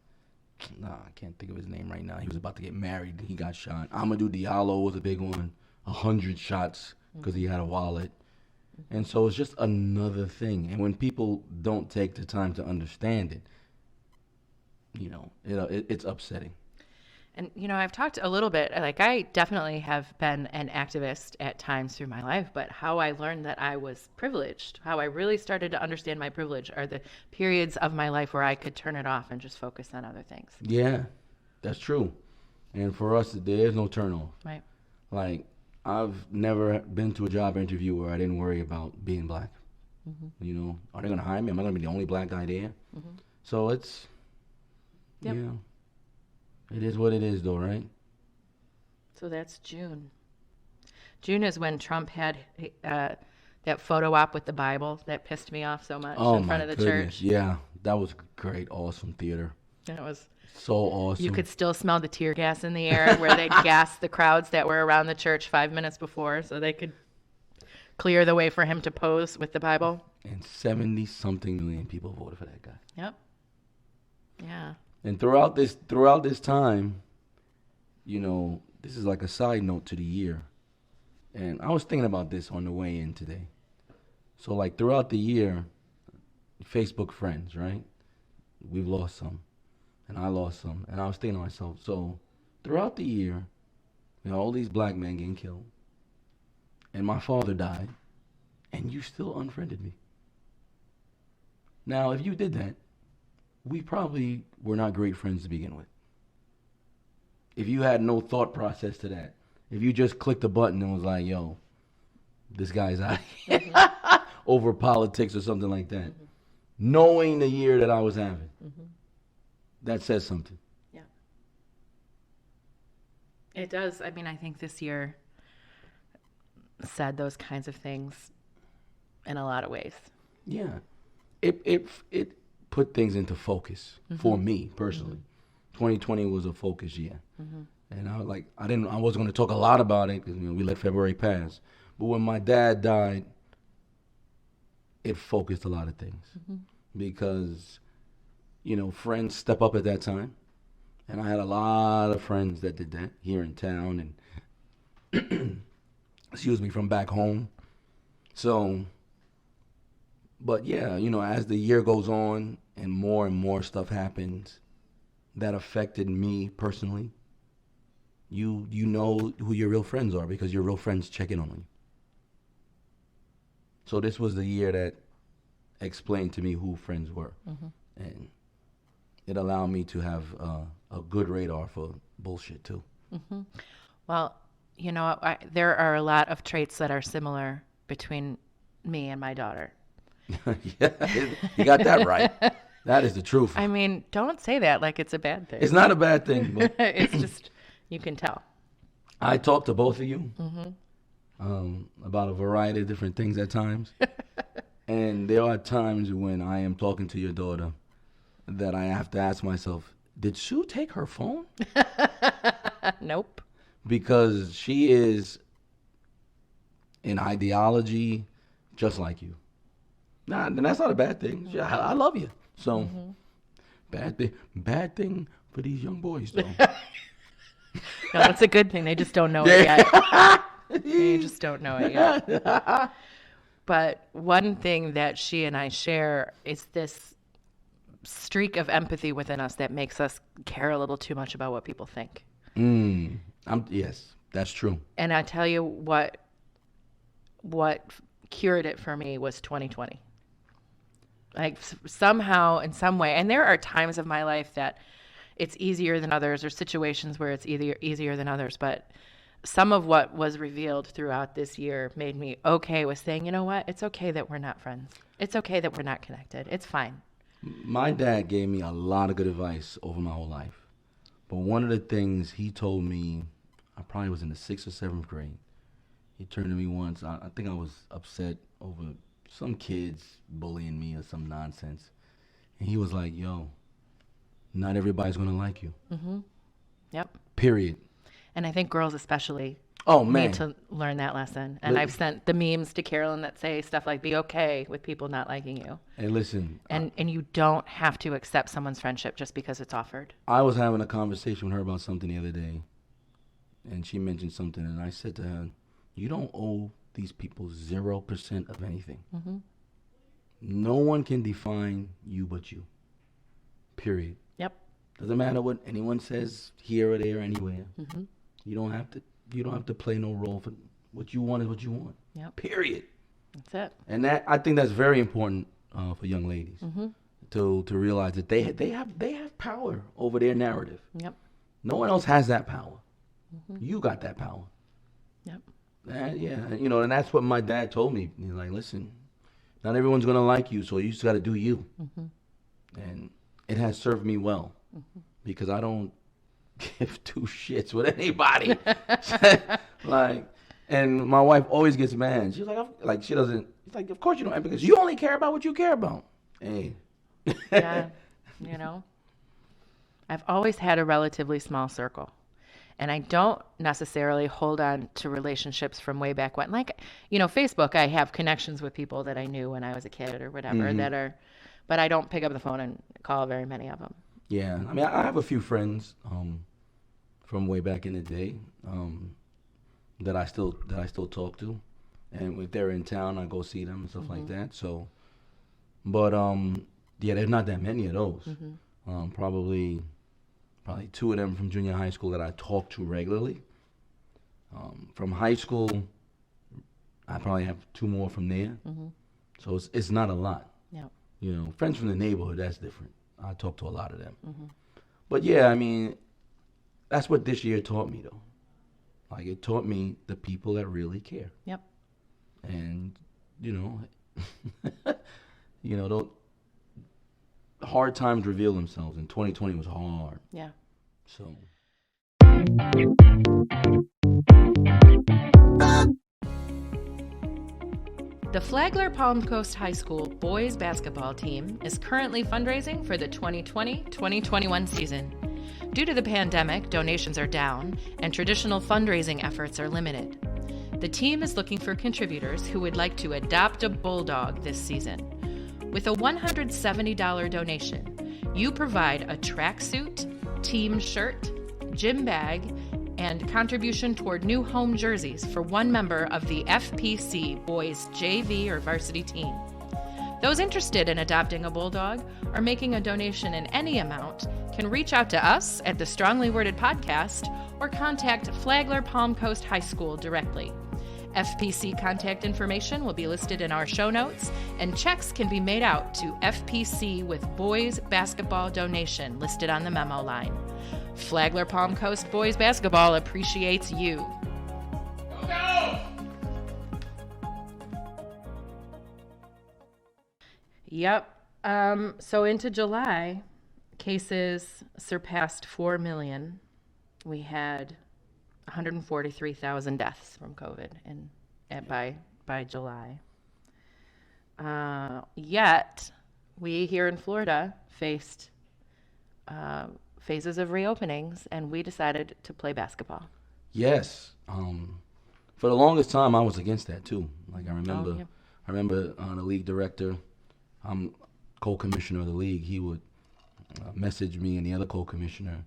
[SPEAKER 2] I can't think of his name right now. He was about to get married. He got shot. Amadou Diallo was a big one. 100 shots because he had a wallet. And so it's just another thing. And when people don't take the time to understand it, it's upsetting.
[SPEAKER 1] And, I've talked a little bit, like I definitely have been an activist at times through my life, but how I learned that I was privileged, how I really started to understand my privilege are the periods of my life where I could turn it off and just focus on other things.
[SPEAKER 2] Yeah, that's true. And for us, there is no turn off.
[SPEAKER 1] Right.
[SPEAKER 2] Like, I've never been to a job interview where I didn't worry about being black. Mm-hmm. Are they going to hire me? Am I going to be the only black guy there? Mm-hmm. So it's,
[SPEAKER 1] yep.
[SPEAKER 2] Yeah. It is what it is, though, right?
[SPEAKER 1] So that's June. June is when Trump had that photo op with the Bible that pissed me off so much in front of the church.
[SPEAKER 2] Yeah, that was great, awesome theater.
[SPEAKER 1] It was
[SPEAKER 2] so awesome.
[SPEAKER 1] You could still smell the tear gas in the air where they gassed the crowds that were around the church 5 minutes before so they could clear the way for him to pose with the Bible.
[SPEAKER 2] And 70-something million people voted for that guy.
[SPEAKER 1] Yep. Yeah.
[SPEAKER 2] And throughout this time, this is like a side note to the year. And I was thinking about this on the way in today. So like throughout the year, Facebook friends, right? We've lost some. And I lost some. And I was thinking to myself, so throughout the year, all these black men getting killed. And my father died. And you still unfriended me. Now, if you did that, we probably were not great friends to begin with. If you had no thought process to that, if you just clicked a button and was like, yo, this guy's out here over politics or something like that, knowing the year that I was having, that says something.
[SPEAKER 1] Yeah. It does. I mean, I think this year said those kinds of things in a lot of ways.
[SPEAKER 2] Yeah. It put things into focus for me personally. 2020 was a focus year. And I wasn't going to talk a lot about it because we let February pass. But when my dad died, it focused a lot of things because friends step up at that time, and I had a lot of friends that did that here in town and excuse me, from back home. So, but yeah, as the year goes on and more stuff happens that affected me personally, you know who your real friends are because your real friends check in on you. So this was the year that explained to me who friends were. And it allowed me to have a good radar for bullshit too.
[SPEAKER 1] Well, you know, there are a lot of traits that are similar between me and my daughter.
[SPEAKER 2] Yeah, you got that right. That is the truth.
[SPEAKER 1] I mean, don't say that like it's a bad thing.
[SPEAKER 2] It's not a bad thing, but
[SPEAKER 1] It's just, you can tell.
[SPEAKER 2] I talk to both of you about a variety of different things at times. And there are times when I am talking to your daughter that I have to ask myself, did Sue take her phone?
[SPEAKER 1] Nope.
[SPEAKER 2] Because she is in ideology just like you. Nah, and that's not a bad thing. I love you. So, bad thing for these young boys, though.
[SPEAKER 1] No, it's a good thing. They just don't know it yet. They just don't know it yet. But one thing that she and I share is this streak of empathy within us that makes us care a little too much about what people think.
[SPEAKER 2] Yes, that's true.
[SPEAKER 1] And I tell you what cured it for me was 2020. Like somehow, in some way, and there are times of my life that it's easier than others, or situations where it's easier than others, but some of what was revealed throughout this year made me okay with saying, you know what, it's okay that we're not friends. It's okay that we're not connected. It's fine.
[SPEAKER 2] My dad gave me a lot of good advice over my whole life. But one of the things he told me, I probably was in the 6th or 7th grade. He turned to me once. I think I was upset over some kids bullying me or some nonsense. And he was like, yo, not everybody's going to like you.
[SPEAKER 1] Yep.
[SPEAKER 2] Period.
[SPEAKER 1] And I think girls especially need to learn that lesson. And I've sent the memes to Carolyn that say stuff like, be okay with people not liking you.
[SPEAKER 2] Hey, listen.
[SPEAKER 1] And you don't have to accept someone's friendship just because it's offered.
[SPEAKER 2] I was having a conversation with her about something the other day. And she mentioned something. And I said to her, you don't owe these people 0% of anything. No one can define you but you. Period.
[SPEAKER 1] Yep.
[SPEAKER 2] Doesn't matter what anyone says here or there, anywhere. You don't have to play no role. For what you want is what you want.
[SPEAKER 1] Yep.
[SPEAKER 2] Period.
[SPEAKER 1] That's it.
[SPEAKER 2] And I think that's very important for young ladies to realize that they have power over their narrative.
[SPEAKER 1] Yep.
[SPEAKER 2] No one else has that power. You got that power.
[SPEAKER 1] Yep.
[SPEAKER 2] And that's what my dad told me. He's like, listen, not everyone's gonna like you, so you just got to do you. And it has served me well because I don't give two shits with anybody. And my wife always gets mad. She's like, she doesn't. It's like, of course you don't, because you only care about what you care about. Hey.
[SPEAKER 1] Yeah, I've always had a relatively small circle. And I don't necessarily hold on to relationships from way back when. Like, Facebook, I have connections with people that I knew when I was a kid or whatever but I don't pick up the phone and call very many of them.
[SPEAKER 2] Yeah, I mean, I have a few friends from way back in the day that I still talk to, and if they're in town, I go see them and stuff like that. So, but there's not that many of those. Probably 2 of them from junior high school that I talk to regularly. From high school, I probably have 2 more from there. So it's not a lot. Yeah. Friends from the neighborhood, that's different. I talk to a lot of them. But yeah, I mean, that's what this year taught me, though. Like, it taught me the people that really care.
[SPEAKER 1] Yep.
[SPEAKER 2] And, don't hard times reveal themselves, and 2020 was hard.
[SPEAKER 1] Yeah.
[SPEAKER 2] So.
[SPEAKER 1] The Flagler Palm Coast High School boys basketball team is currently fundraising for the 2020-2021 season. Due to the pandemic, donations are down, and traditional fundraising efforts are limited. The team is looking for contributors who would like to adopt a bulldog this season. With a $170 donation, you provide a tracksuit, team shirt, gym bag, and contribution toward new home jerseys for one member of the FPC boys JV or varsity team. Those interested in adopting a bulldog or making a donation in any amount can reach out to us at the Strongly Worded Podcast or contact Flagler Palm Coast High School directly. FPC contact information will be listed in our show notes, and checks can be made out to FPC with boys basketball donation listed on the memo line. Flagler Palm Coast Boys Basketball appreciates you. Yep. So into July, cases surpassed 4 million. We had 143,000 deaths from COVID by July. Yet, we here in Florida faced phases of reopenings, and we decided to play basketball.
[SPEAKER 2] Yes. For the longest time, I was against that too. Like I remember, the league director, I'm co-commissioner of the league. He would message me and the other co-commissioner,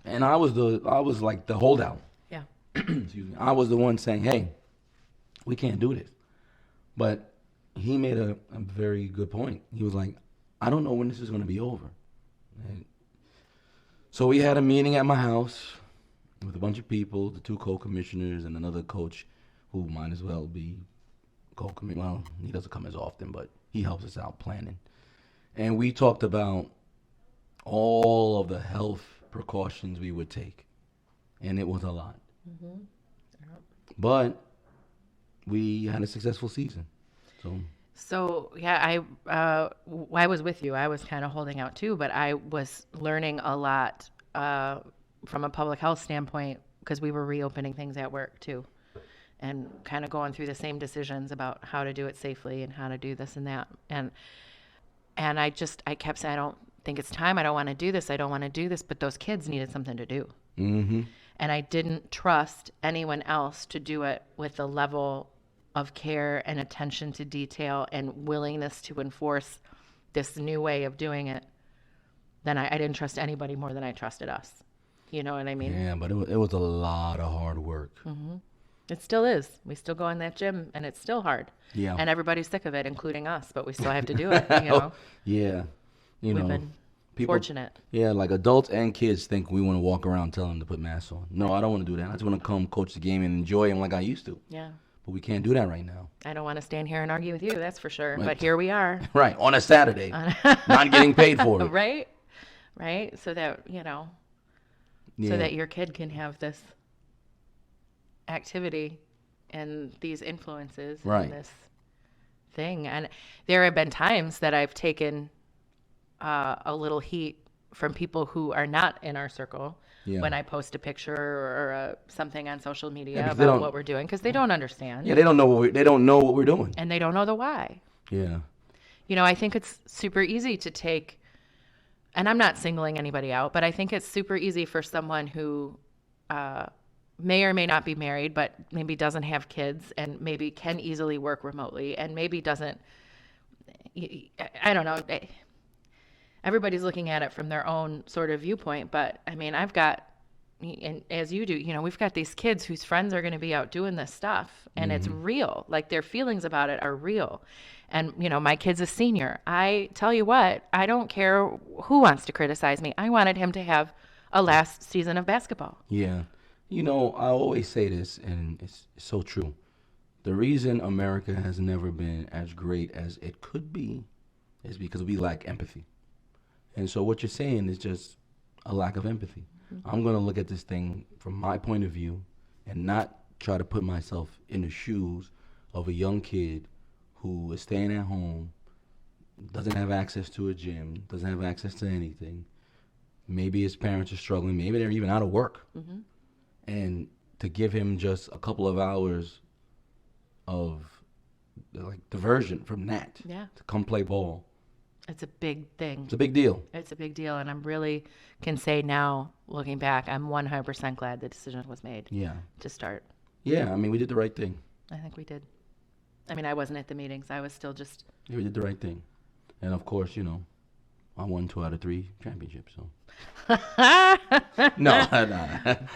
[SPEAKER 2] and I was like the holdout.
[SPEAKER 1] Yeah.
[SPEAKER 2] Excuse me. I was the one saying, "Hey, we can't do this." But he made a very good point. He was like, "I don't know when this is going to be over." And so we had a meeting at my house with a bunch of people, the two co-commissioners and another coach who might as well be co-commissioner. Well, he doesn't come as often, but he helps us out planning. And we talked about all of the health precautions we would take. And it was a lot. Mm-hmm. Yep. But we had a successful season. So
[SPEAKER 1] yeah, I was with you. I was kind of holding out too, but I was learning a lot from a public health standpoint because we were reopening things at work too, and kind of going through the same decisions about how to do it safely and how to do this and that. And I kept saying, I don't think it's time. I don't want to do this. I don't want to do this. But those kids needed something to do. Mm-hmm. And I didn't trust anyone else to do it with the level of care and attention to detail and willingness to enforce this new way of doing it. Then I didn't trust anybody more than I trusted us. You know what I mean?
[SPEAKER 2] Yeah, but it was a lot of hard work.
[SPEAKER 1] Mm-hmm. It still is. We still go in that gym, and it's still hard.
[SPEAKER 2] Yeah.
[SPEAKER 1] And everybody's sick of it, including us, but we still have to do it, you know?
[SPEAKER 2] Yeah.
[SPEAKER 1] We've been fortunate.
[SPEAKER 2] Yeah, like adults and kids think we want to walk around telling them to put masks on. No, I don't want to do that. I just want to come coach the game and enjoy them like I used to.
[SPEAKER 1] Yeah.
[SPEAKER 2] But we can't do that right now.
[SPEAKER 1] I don't want to stand here and argue with you, that's for sure. Right. But here we are.
[SPEAKER 2] Right, on a Saturday. Not getting paid for it.
[SPEAKER 1] Right? So that, so that your kid can have this activity and these influences and this thing. And there have been times that I've taken a little heat from people who are not in our circle when I post a picture or something on social media about what we're doing, because they don't understand.
[SPEAKER 2] Yeah, they don't know what we're doing,
[SPEAKER 1] and they don't know the why.
[SPEAKER 2] Yeah.
[SPEAKER 1] I think it's super easy to take, and I'm not singling anybody out, but I think it's super easy for someone who may or may not be married, but maybe doesn't have kids and maybe can easily work remotely and maybe doesn't, I don't know. Everybody's looking at it from their own sort of viewpoint, but I mean, I've got, and as you do, we've got these kids whose friends are going to be out doing this stuff, and it's real. Like, their feelings about it are real. And, my kid's a senior. I tell you what, I don't care who wants to criticize me. I wanted him to have a last season of basketball.
[SPEAKER 2] Yeah. I always say this, and it's so true. The reason America has never been as great as it could be is because we lack empathy. And so what you're saying is just a lack of empathy. Mm-hmm. I'm going to look at this thing from my point of view and not try to put myself in the shoes of a young kid who is staying at home, doesn't have access to a gym, doesn't have access to anything. Maybe his parents are struggling. Maybe they're even out of work. Mm-hmm. And to give him just a couple of hours of diversion from that to come play ball.
[SPEAKER 1] It's a big thing.
[SPEAKER 2] It's a big deal.
[SPEAKER 1] It's a big deal. And I'm really can say now, looking back, I'm 100% glad the decision was made to start.
[SPEAKER 2] Yeah, I mean, we did the right thing.
[SPEAKER 1] I think we did. I mean, I wasn't at the meetings. I was still just...
[SPEAKER 2] Yeah, we did the right thing. And of course, I won 2 out of 3 championships, so... No.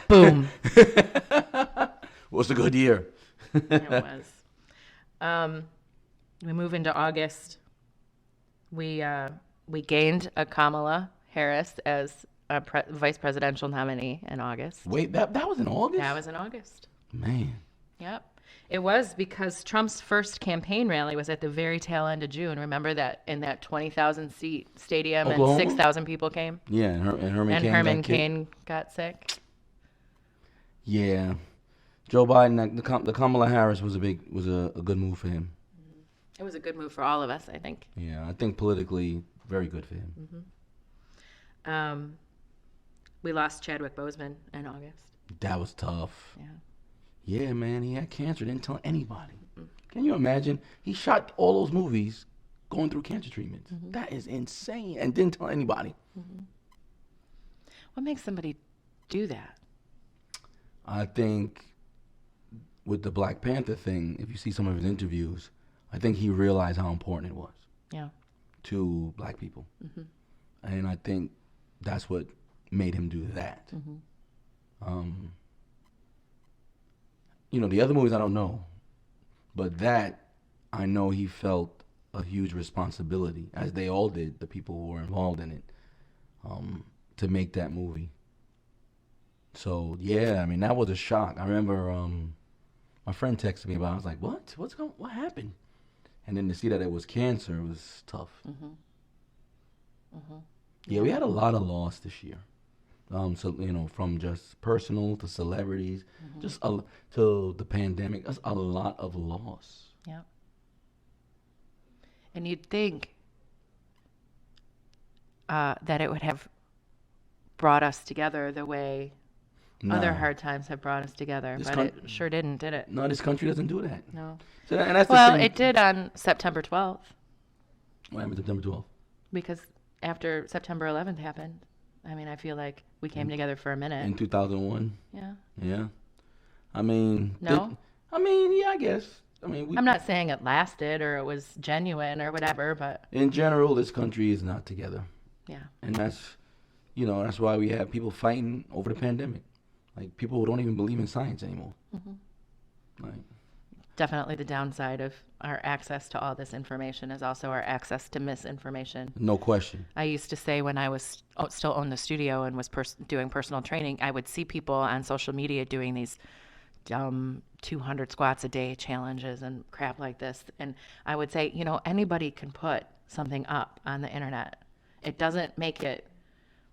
[SPEAKER 1] Boom.
[SPEAKER 2] It was a good year.
[SPEAKER 1] It was. We move into August. We gained a Kamala Harris as a vice presidential nominee in August.
[SPEAKER 2] Wait, that was in August?
[SPEAKER 1] That was in August.
[SPEAKER 2] Man.
[SPEAKER 1] Yep. It was because Trump's first campaign rally was at the very tail end of June. Remember that in that 20,000 seat stadium Oklahoma? And 6,000 people came?
[SPEAKER 2] Yeah, and Herman Cain
[SPEAKER 1] got sick.
[SPEAKER 2] Yeah. Joe Biden, the Kamala Harris was a good move for him.
[SPEAKER 1] It was a good move for all of us, I think.
[SPEAKER 2] Yeah, I think politically, very good for him.
[SPEAKER 1] Mm-hmm. We lost Chadwick Boseman in August.
[SPEAKER 2] That was tough.
[SPEAKER 1] Yeah.
[SPEAKER 2] Yeah, man, he had cancer. Didn't tell anybody. Can you imagine? He shot all those movies going through cancer treatments.
[SPEAKER 1] Mm-hmm.
[SPEAKER 2] That is insane. And didn't tell anybody.
[SPEAKER 1] Mm-hmm. What makes somebody do that?
[SPEAKER 2] I think with the Black Panther thing, if you see some of his interviews, I think he realized how important it was.
[SPEAKER 1] Yeah.
[SPEAKER 2] To black people.
[SPEAKER 1] Mm-hmm.
[SPEAKER 2] And I think that's what made him do that.
[SPEAKER 1] Mm-hmm.
[SPEAKER 2] You know, the other movies I don't know, but that I know he felt a huge responsibility, as they all did, the people who were involved in it, to make that movie. So yeah, I mean, that was a shock. I remember my friend texted me about it. I was like, what happened? And then to see that it was cancer, it was tough.
[SPEAKER 1] Mm-hmm. Mm-hmm.
[SPEAKER 2] Yeah, we had a lot of loss this year. So, you know, from just personal to celebrities, just to the pandemic, that's a lot of loss.
[SPEAKER 1] Yeah. And you'd think that it would have brought us together the way other hard times have brought us together, but it sure didn't, did it?
[SPEAKER 2] No, this country doesn't do that.
[SPEAKER 1] No.
[SPEAKER 2] So and that's
[SPEAKER 1] well,
[SPEAKER 2] the thing.
[SPEAKER 1] it did on September 12th.
[SPEAKER 2] What happened September 12th?
[SPEAKER 1] Because after September 11th happened, I mean, I feel like we came together for a minute.
[SPEAKER 2] In 2001?
[SPEAKER 1] Yeah.
[SPEAKER 2] Yeah. I mean...
[SPEAKER 1] No?
[SPEAKER 2] Yeah, I guess. I mean,
[SPEAKER 1] I'm not saying it lasted or it was genuine or whatever, but...
[SPEAKER 2] In general, this country is not together.
[SPEAKER 1] Yeah.
[SPEAKER 2] And that's, you know, that's why we have people fighting over the pandemic. Like, people who don't even believe in science anymore. Mm-hmm. Like...
[SPEAKER 1] Definitely the downside of our access to all this information is also our access to misinformation.
[SPEAKER 2] No question.
[SPEAKER 1] I used to say when I was still owned the studio and was doing personal training, I would see people on social media doing these dumb 200 squats a day challenges and crap like this. And I would say, you know, anybody can put something up on the internet. It doesn't make it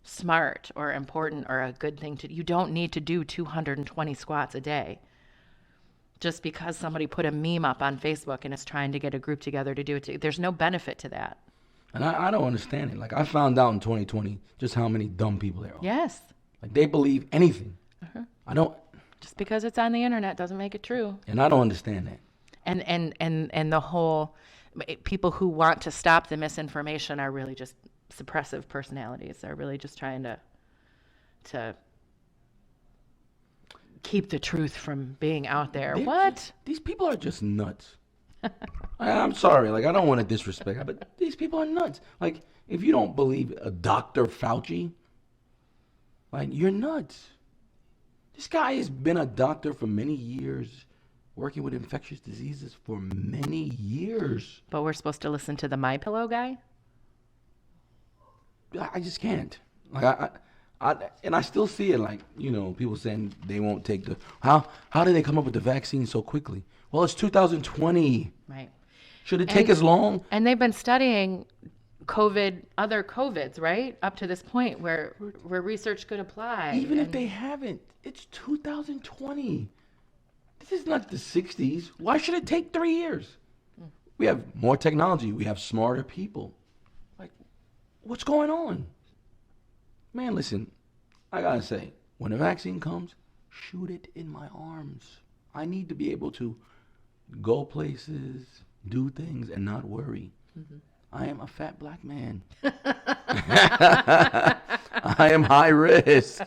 [SPEAKER 1] smart or important or a good thing to... You don't need to do 220 squats a day. Just because somebody put a meme up on Facebook and is trying to get a group together to do it. There's no benefit to that.
[SPEAKER 2] And I don't understand it. Like, I found out in 2020 just how many dumb people there are.
[SPEAKER 1] Yes.
[SPEAKER 2] Like, they believe anything. I don't...
[SPEAKER 1] Just because it's on the internet doesn't make it true.
[SPEAKER 2] And I don't understand that.
[SPEAKER 1] And the whole... People who want to stop the misinformation are really just suppressive personalities. They're really just trying to keep the truth from being out there.
[SPEAKER 2] These people are just nuts. I'm sorry, like, I don't want to disrespect, but these people are nuts. Like, if you don't believe a Dr. Fauci, like, you're nuts. This guy has been a doctor for many years, working with infectious diseases for many years.
[SPEAKER 1] But we're supposed to listen to the MyPillow guy?
[SPEAKER 2] I just can't. Like, and I still see it, like, you know, people saying they won't take the... How did they come up with the vaccine so quickly? Well, it's 2020.
[SPEAKER 1] Right.
[SPEAKER 2] Should it take as long?
[SPEAKER 1] And they've been studying other COVIDs, right? Up to this point where research could apply.
[SPEAKER 2] Even if they haven't, it's 2020. This is not the 60s. Why should it take 3 years? We have more technology. We have smarter people. Like, what's going on? Man, listen, I gotta say, when a vaccine comes, shoot it in my arms. I need to be able to go places, do things, and not worry. Mm-hmm. I am a fat black man. I am high risk.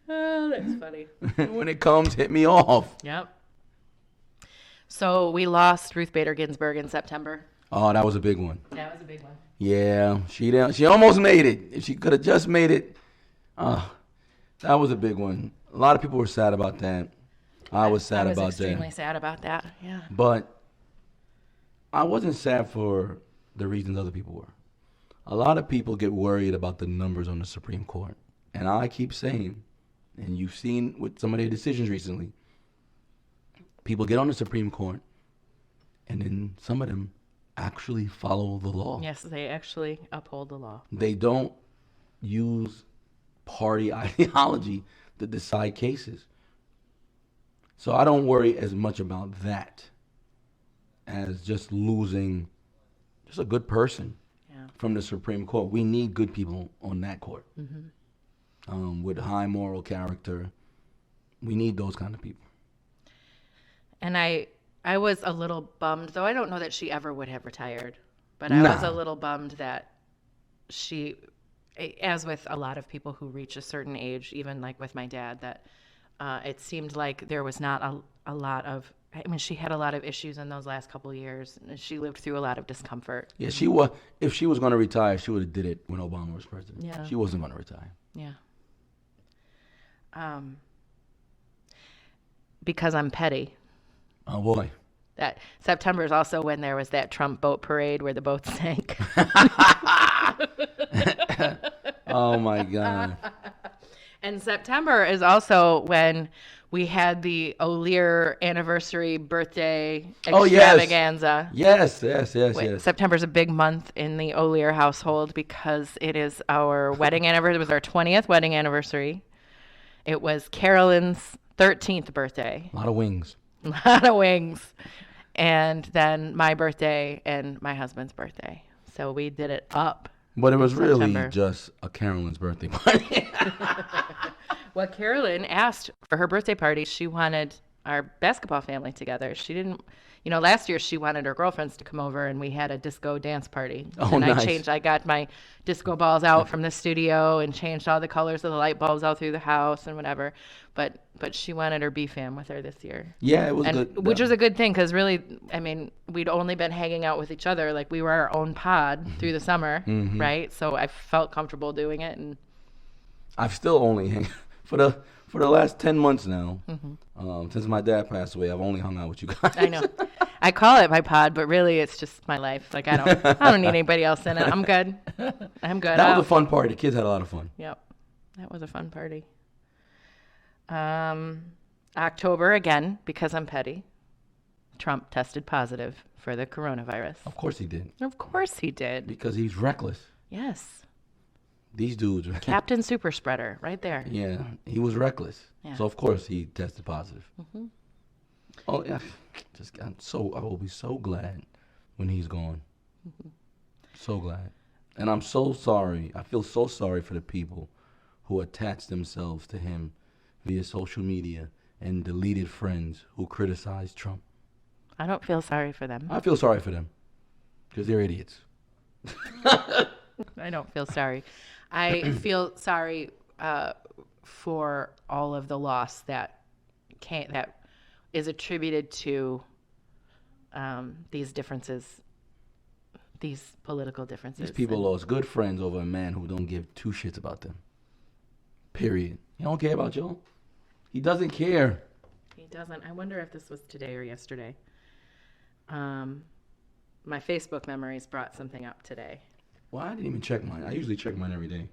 [SPEAKER 1] Oh, that's funny.
[SPEAKER 2] When it comes, hit me off.
[SPEAKER 1] Yep. So we lost Ruth Bader Ginsburg in September.
[SPEAKER 2] Oh, that was a big one.
[SPEAKER 1] That was a big one.
[SPEAKER 2] Yeah, she almost made it. If she could have just made it, that was a big one. A lot of people were sad about that. I was sad about that.
[SPEAKER 1] I was extremely sad about that, yeah.
[SPEAKER 2] But I wasn't sad for the reasons other people were. A lot of people get worried about the numbers on the Supreme Court. And I keep saying, and you've seen with some of their decisions recently, people get on the Supreme Court, and then some of them actually follow the law.
[SPEAKER 1] Yes, they actually uphold the law.
[SPEAKER 2] They don't use party ideology to decide cases. So I don't worry as much about that as just losing just a good person from the Supreme Court. We need good people on that court with high moral character. We need those kind of people.
[SPEAKER 1] And I was a little bummed, though I don't know that she ever would have retired, but I was a little bummed that she, as with a lot of people who reach a certain age, even like with my dad, that it seemed like there was not a lot of, I mean, she had a lot of issues in those last couple of years. She lived through a lot of discomfort.
[SPEAKER 2] Yeah, if she was going to retire, she would have did it when Obama was president. Yeah. She wasn't going to retire.
[SPEAKER 1] Yeah. Because I'm petty.
[SPEAKER 2] Oh, boy.
[SPEAKER 1] That September is also when there was that Trump boat parade where the boats sank.
[SPEAKER 2] Oh, my God.
[SPEAKER 1] And September is also when we had the O'Lear anniversary birthday extravaganza.
[SPEAKER 2] Yes.
[SPEAKER 1] September's a big month in the O'Lear household because it is our wedding anniversary. It was our 20th wedding anniversary. It was Carolyn's 13th birthday.
[SPEAKER 2] A lot of wings.
[SPEAKER 1] And then my birthday and my husband's birthday. So we did it up.
[SPEAKER 2] But it was really just a Carolyn's birthday party.
[SPEAKER 1] Well, Carolyn asked for her birthday party. She wanted our basketball family together. She didn't, last year she wanted her girlfriends to come over and we had a disco dance party.
[SPEAKER 2] Oh,
[SPEAKER 1] and
[SPEAKER 2] nice.
[SPEAKER 1] I got my disco balls out from the studio and changed all the colors of the light bulbs all through the house and whatever. But she wanted her B-fam with her this year.
[SPEAKER 2] Yeah, it was good.
[SPEAKER 1] Which was a good thing because really, I mean, we'd only been hanging out with each other. Like we were our own pod through the summer, right? So I felt comfortable doing it. And
[SPEAKER 2] I've still only for the last 10 months now, since my dad passed away, I've only hung out with you guys.
[SPEAKER 1] I know. I call it my pod, but really it's just my life. Like I don't need anybody else in it. I'm good.
[SPEAKER 2] That was a fun party. The kids had a lot of fun.
[SPEAKER 1] Yep. That was a fun party. October again, because I'm petty. Trump tested positive for the coronavirus.
[SPEAKER 2] Of course he did.
[SPEAKER 1] Of course he did.
[SPEAKER 2] Because he's reckless.
[SPEAKER 1] Yes.
[SPEAKER 2] These dudes.
[SPEAKER 1] Captain Super Spreader, right there.
[SPEAKER 2] Yeah, he was reckless. Yeah. So of course he tested positive. Oh yeah, I will be so glad when he's gone. So glad, and I'm so sorry. I feel so sorry for the people who attached themselves to him via social media and deleted friends who criticized Trump.
[SPEAKER 1] I don't feel sorry for them.
[SPEAKER 2] I feel sorry for them because they're idiots.
[SPEAKER 1] I don't feel sorry. I feel sorry for all of the loss that is attributed to these differences, these political differences.
[SPEAKER 2] These people lost good friends over a man who don't give two shits about them. Period. He don't care about y'all. He doesn't care.
[SPEAKER 1] He doesn't. I wonder if this was today or yesterday. My Facebook memories brought something up today.
[SPEAKER 2] Well, I didn't even check mine. I usually check mine every day.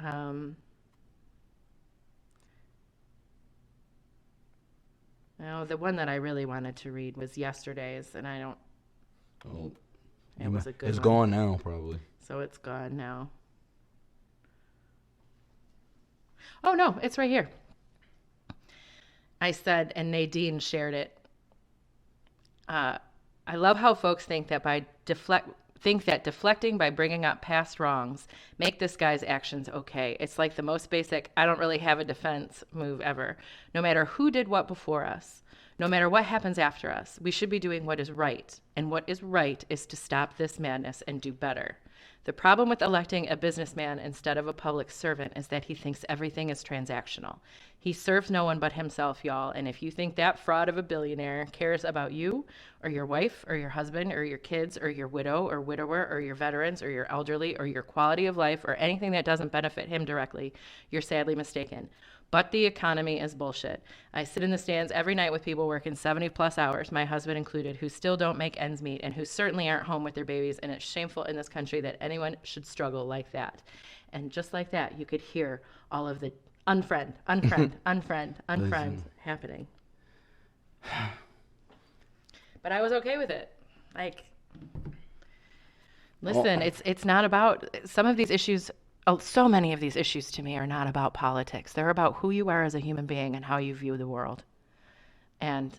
[SPEAKER 1] No, the one that I really wanted to read was yesterday's, and I don't.
[SPEAKER 2] Oh,
[SPEAKER 1] it was a good.
[SPEAKER 2] It's
[SPEAKER 1] one.
[SPEAKER 2] Gone now, probably.
[SPEAKER 1] So it's gone now. Oh no, it's right here. I said, and Nadine shared it. I love how folks think that deflecting by bringing up past wrongs make this guy's actions okay. It's like the most basic, I don't really have a defense move ever. No matter who did what before us, no matter what happens after us, we should be doing what is right. And what is right is to stop this madness and do better. The problem with electing a businessman instead of a public servant is that he thinks everything is transactional. He serves no one but himself, y'all. And if you think that fraud of a billionaire cares about you or your wife or your husband or your kids or your widow or widower or your veterans or your elderly or your quality of life or anything that doesn't benefit him directly, you're sadly mistaken. But the economy is bullshit. I sit in the stands every night with people working 70 plus hours, my husband included, who still don't make ends meet and who certainly aren't home with their babies. And it's shameful in this country that anyone should struggle like that. And just like that, you could hear all of the unfriend happening. But I was okay with it. Like, listen, it's not about some of these issues. So many of these issues to me are not about politics. They're about who you are as a human being and how you view the world. And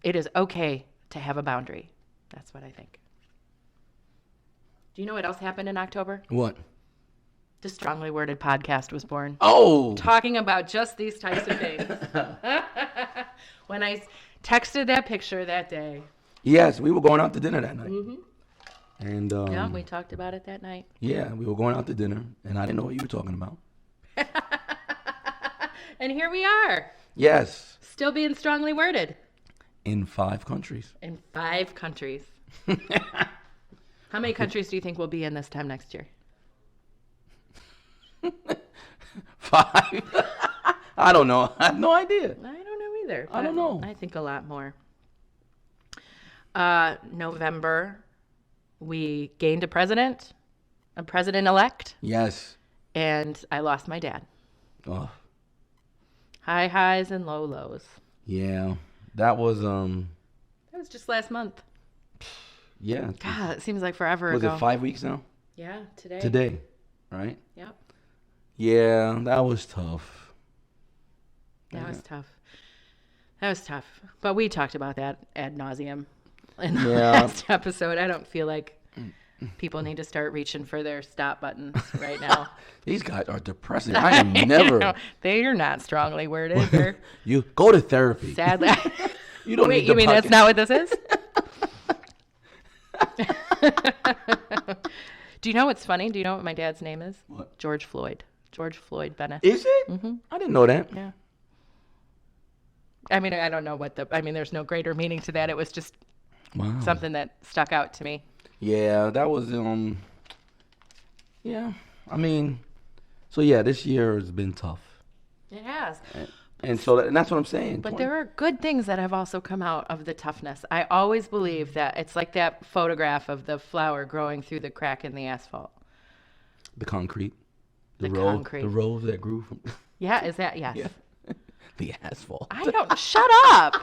[SPEAKER 1] it is okay to have a boundary. That's what I think. Do you know what else happened in October?
[SPEAKER 2] What?
[SPEAKER 1] The Strongly Worded podcast was born.
[SPEAKER 2] Oh!
[SPEAKER 1] Talking about just these types of things. When I texted that picture that day.
[SPEAKER 2] Yes, we were going out to dinner that night.
[SPEAKER 1] Mm-hmm.
[SPEAKER 2] And
[SPEAKER 1] yeah, we talked about it that night.
[SPEAKER 2] Yeah, we were going out to dinner, and I didn't know what you were talking about.
[SPEAKER 1] And here we are.
[SPEAKER 2] Yes.
[SPEAKER 1] Still being strongly worded.
[SPEAKER 2] In 5 countries.
[SPEAKER 1] In 5 countries. How many countries do you think we'll be in this time next year?
[SPEAKER 2] 5? I don't know. I have no idea.
[SPEAKER 1] I don't know either.
[SPEAKER 2] I don't know.
[SPEAKER 1] I think a lot more. November, we gained a president-elect.
[SPEAKER 2] Yes.
[SPEAKER 1] And I lost my dad.
[SPEAKER 2] Oh.
[SPEAKER 1] High highs and low lows.
[SPEAKER 2] Yeah. That was
[SPEAKER 1] just last month.
[SPEAKER 2] Yeah.
[SPEAKER 1] God, it seems like forever ago.
[SPEAKER 2] Was it 5 weeks now?
[SPEAKER 1] Yeah, today.
[SPEAKER 2] Today, right?
[SPEAKER 1] Yep.
[SPEAKER 2] Yeah, that was tough.
[SPEAKER 1] That was tough. But we talked about that ad nauseum in the last episode. I don't feel like people need to start reaching for their stop buttons right now.
[SPEAKER 2] These guys are depressing. I am never.
[SPEAKER 1] They are not strongly worded.
[SPEAKER 2] You go to therapy.
[SPEAKER 1] Sadly.
[SPEAKER 2] You don't
[SPEAKER 1] Wait,
[SPEAKER 2] need
[SPEAKER 1] you mean that's not what this is? Do you know what's funny? Do you know what my dad's name is?
[SPEAKER 2] What?
[SPEAKER 1] George Floyd Bennett.
[SPEAKER 2] Is it?
[SPEAKER 1] Mm-hmm.
[SPEAKER 2] I didn't know that.
[SPEAKER 1] Yeah. I mean, I don't know there's no greater meaning to that. It was just something that stuck out to me.
[SPEAKER 2] Yeah, that was, yeah. I mean, so yeah, this year has been tough.
[SPEAKER 1] It has.
[SPEAKER 2] And that's what I'm saying.
[SPEAKER 1] But there are good things that have also come out of the toughness. I always believe that it's like that photograph of the flower growing through the crack in the asphalt.
[SPEAKER 2] The concrete.
[SPEAKER 1] The concrete.
[SPEAKER 2] The rose that grew from.
[SPEAKER 1] Yeah, is that, yes.
[SPEAKER 2] Yeah. The asphalt.
[SPEAKER 1] I don't, shut up.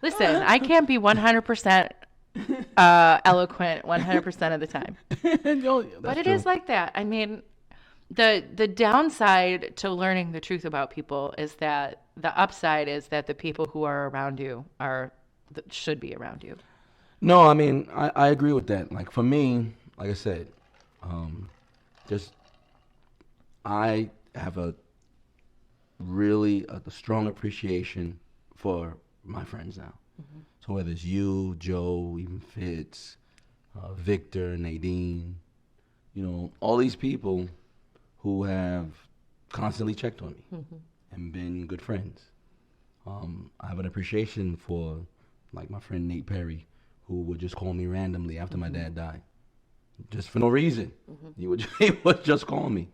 [SPEAKER 1] Listen, I can't be 100% eloquent 100% of the time. But it is like that. I mean, the downside to learning the truth about people is that the upside is that the people who are around you should be around you.
[SPEAKER 2] No, I mean, I agree with that. Like, for me, like I said, I have a strong appreciation for my friends now. Mm-hmm. So whether it's you, Joe, even Fitz, Victor, Nadine, all these people who have constantly checked on me and been good friends. I have an appreciation for, like, my friend Nate Perry, who would just call me randomly after my dad died, just for no reason. He would just call me.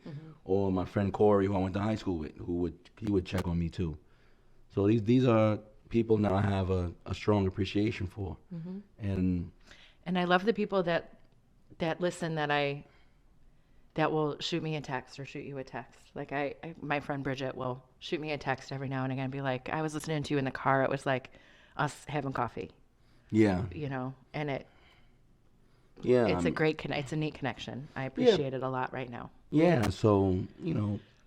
[SPEAKER 2] Or my friend Corey, who I went to high school with, he would check on me too. So these are people now I have a strong appreciation for. And
[SPEAKER 1] I love the people that listen that will shoot me a text or shoot you a text. Like my friend Bridget will shoot me a text every now and again and be like, I was listening to you in the car. It was like us having coffee.
[SPEAKER 2] Yeah.
[SPEAKER 1] And
[SPEAKER 2] it's
[SPEAKER 1] it's a neat connection. I appreciate it a lot right now.
[SPEAKER 2] Yeah. So,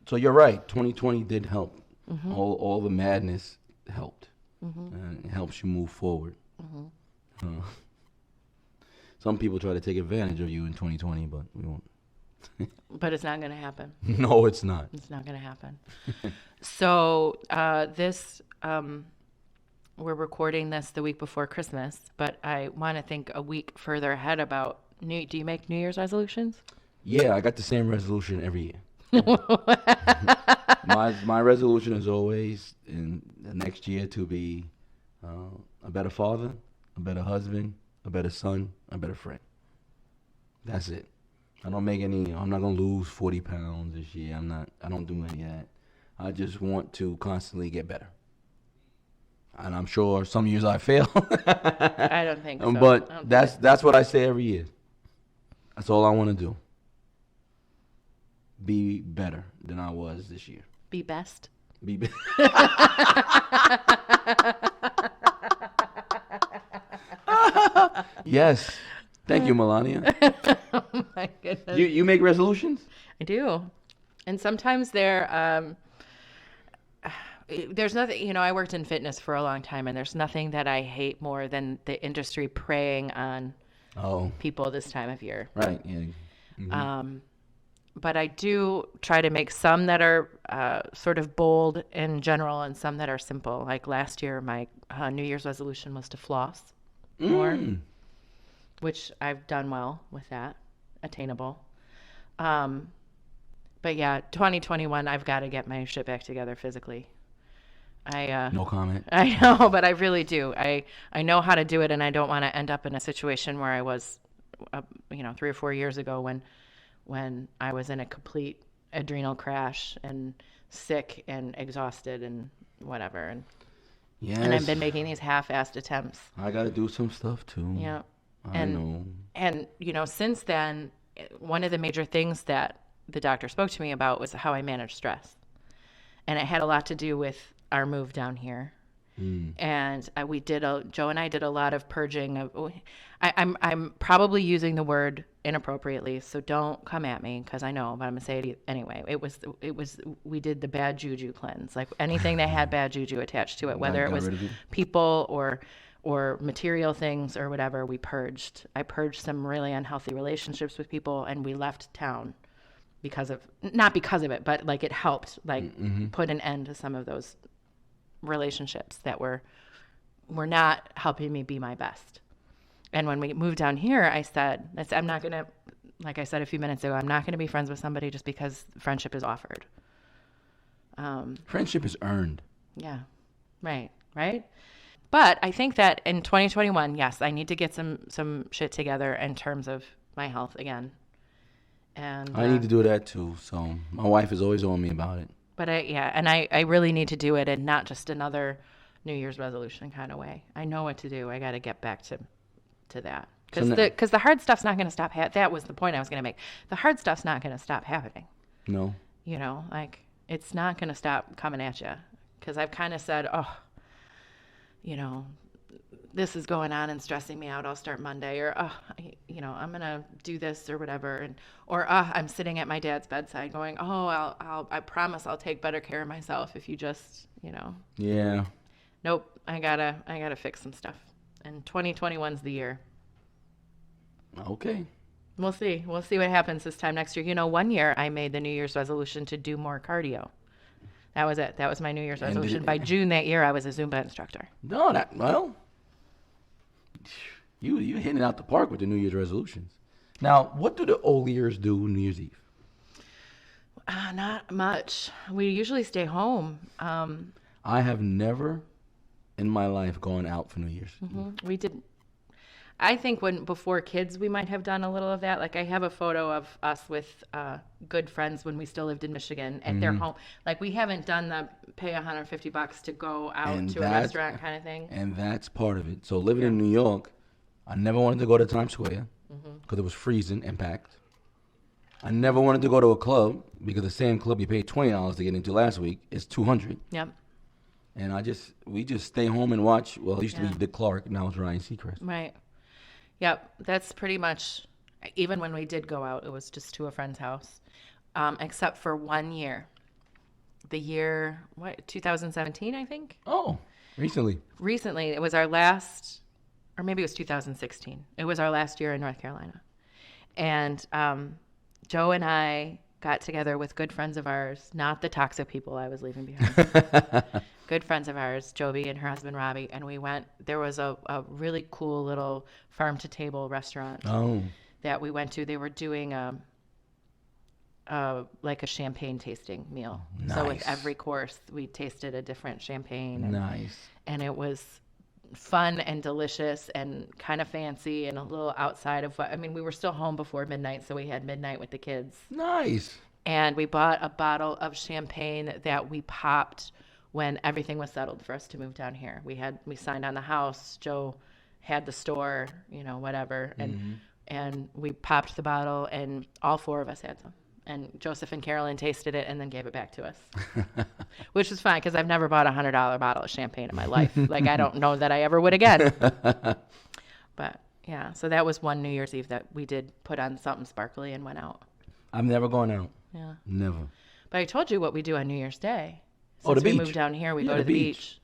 [SPEAKER 2] so you're right. 2020 did help. All the madness helped. And it helps you move forward. Some people try to take advantage of you in 2020, but we won't.
[SPEAKER 1] But it's not going to happen.
[SPEAKER 2] No, it's not.
[SPEAKER 1] It's not going to happen. So we're recording this the week before Christmas, but I want to think a week further ahead about do you make New Year's resolutions?
[SPEAKER 2] Yeah, I got the same resolution every year. My resolution is always in the next year to be a better father, a better husband, a better son, a better friend. That's it. I'm not going to lose 40 pounds this year. I don't do any of that. I just want to constantly get better. And I'm sure some years I fail.
[SPEAKER 1] I don't think so.
[SPEAKER 2] But that's what I say every year. That's all I want to do. Be better than I was this year.
[SPEAKER 1] Be best.
[SPEAKER 2] Be best. Yes. Thank you, Melania.
[SPEAKER 1] Oh my goodness.
[SPEAKER 2] You make resolutions?
[SPEAKER 1] I do. And sometimes they're there's nothing, I worked in fitness for a long time, and there's nothing that I hate more than the industry preying on people this time of year.
[SPEAKER 2] Right. Yeah. Mm-hmm.
[SPEAKER 1] But I do try to make some that are sort of bold in general and some that are simple. Like last year, my New Year's resolution was to floss more, which I've done well with that, attainable. But yeah, 2021, I've got to get my shit back together physically.
[SPEAKER 2] No comment.
[SPEAKER 1] I know, but I really do. I know how to do it, and I don't want to end up in a situation where I was, 3 or 4 years ago when I was in a complete adrenal crash and sick and exhausted and whatever. And and I've been making these half-assed attempts.
[SPEAKER 2] I got to do some stuff too.
[SPEAKER 1] Yeah.
[SPEAKER 2] I know.
[SPEAKER 1] And, since then, one of the major things that the doctor spoke to me about was how I manage stress. And it had a lot to do with our move down here. And Joe and I did a lot of purging. I'm probably using the word inappropriately, so don't come at me because I know, but I'm gonna say it anyway. We did the bad juju cleanse, like anything that had bad juju attached to it, whether it was people or material things or whatever. I purged some really unhealthy relationships with people, and we left town not because of it, but like it helped put an end to some of those relationships that were not helping me be my best. And when we moved down here, I said, I'm not going to, like I said a few minutes ago, I'm not going to be friends with somebody just because friendship is offered.
[SPEAKER 2] Friendship is earned.
[SPEAKER 1] Yeah. Right. But I think that in 2021, yes, I need to get some shit together in terms of my health again. And
[SPEAKER 2] I need to do that too. So my wife is always on me about it.
[SPEAKER 1] But I really need to do it, and not just another New Year's resolution kind of way. I know what to do. I got to get back to that. Because the hard stuff's not going to stop. That was the point I was going to make. The hard stuff's not going to stop happening.
[SPEAKER 2] No.
[SPEAKER 1] It's not going to stop coming at you. Because I've kind of said, this is going on and stressing me out. I'll start Monday, or I'm gonna do this or whatever, or I'm sitting at my dad's bedside going, I promise I'll take better care of myself if you just,
[SPEAKER 2] Yeah.
[SPEAKER 1] Nope, I gotta fix some stuff, and 2021's the year.
[SPEAKER 2] Okay.
[SPEAKER 1] We'll see what happens this time next year. One year I made the New Year's resolution to do more cardio. That was it. That was my New Year's resolution. By June that year, I was a Zumba instructor.
[SPEAKER 2] No, you hitting it out the park with the New Year's resolutions. Now, what do the old years do New Year's Eve?
[SPEAKER 1] Not much. We usually stay home.
[SPEAKER 2] I have never in my life gone out for New Year's.
[SPEAKER 1] Mm-hmm. We did. I think before kids, we might have done a little of that. Like I have a photo of us with good friends when we still lived in Michigan at their home. Like we haven't done the pay $150 to go out to a restaurant kind of thing.
[SPEAKER 2] And that's part of it. So living in New York, I never wanted to go to Times Square because it was freezing and packed. I never wanted to go to a club because the same club you paid $20 to get into last week is $200.
[SPEAKER 1] Yep.
[SPEAKER 2] And we just stay home and watch. Well, it used to be Dick Clark, now it's Ryan Seacrest.
[SPEAKER 1] Right. Yep, that's pretty much, even when we did go out, it was just to a friend's house, except for 1 year. The year, 2017, I think?
[SPEAKER 2] Oh, recently.
[SPEAKER 1] Recently. It was our last, or maybe it was 2016. It was our last year in North Carolina. And Joe and I got together with good friends of ours, not the toxic people I was leaving behind. Good friends of ours, Joby and her husband Robbie, and we went. There was a really cool little farm-to-table restaurant that we went to. They were doing like a champagne tasting meal.
[SPEAKER 2] Nice.
[SPEAKER 1] So with every course, we tasted a different champagne.
[SPEAKER 2] Nice.
[SPEAKER 1] And it was fun and delicious and kind of fancy and a little outside of we were still home before midnight, so we had midnight with the kids.
[SPEAKER 2] Nice.
[SPEAKER 1] And we bought a bottle of champagne that we popped when everything was settled for us to move down here. We signed on the house. Joe had the store, whatever. And we popped the bottle, and all four of us had some. And Joseph and Carolyn tasted it and then gave it back to us, which was fine because I've never bought a $100 bottle of champagne in my life. Like, I don't know that I ever would again. But, yeah, so that was one New Year's Eve that we did put on something sparkly and went out.
[SPEAKER 2] I've never gone out.
[SPEAKER 1] Yeah.
[SPEAKER 2] Never.
[SPEAKER 1] But I told you what we do on New Year's Day. Since
[SPEAKER 2] the
[SPEAKER 1] we
[SPEAKER 2] beach.
[SPEAKER 1] moved down here, we
[SPEAKER 2] Yeah,
[SPEAKER 1] go to the beach.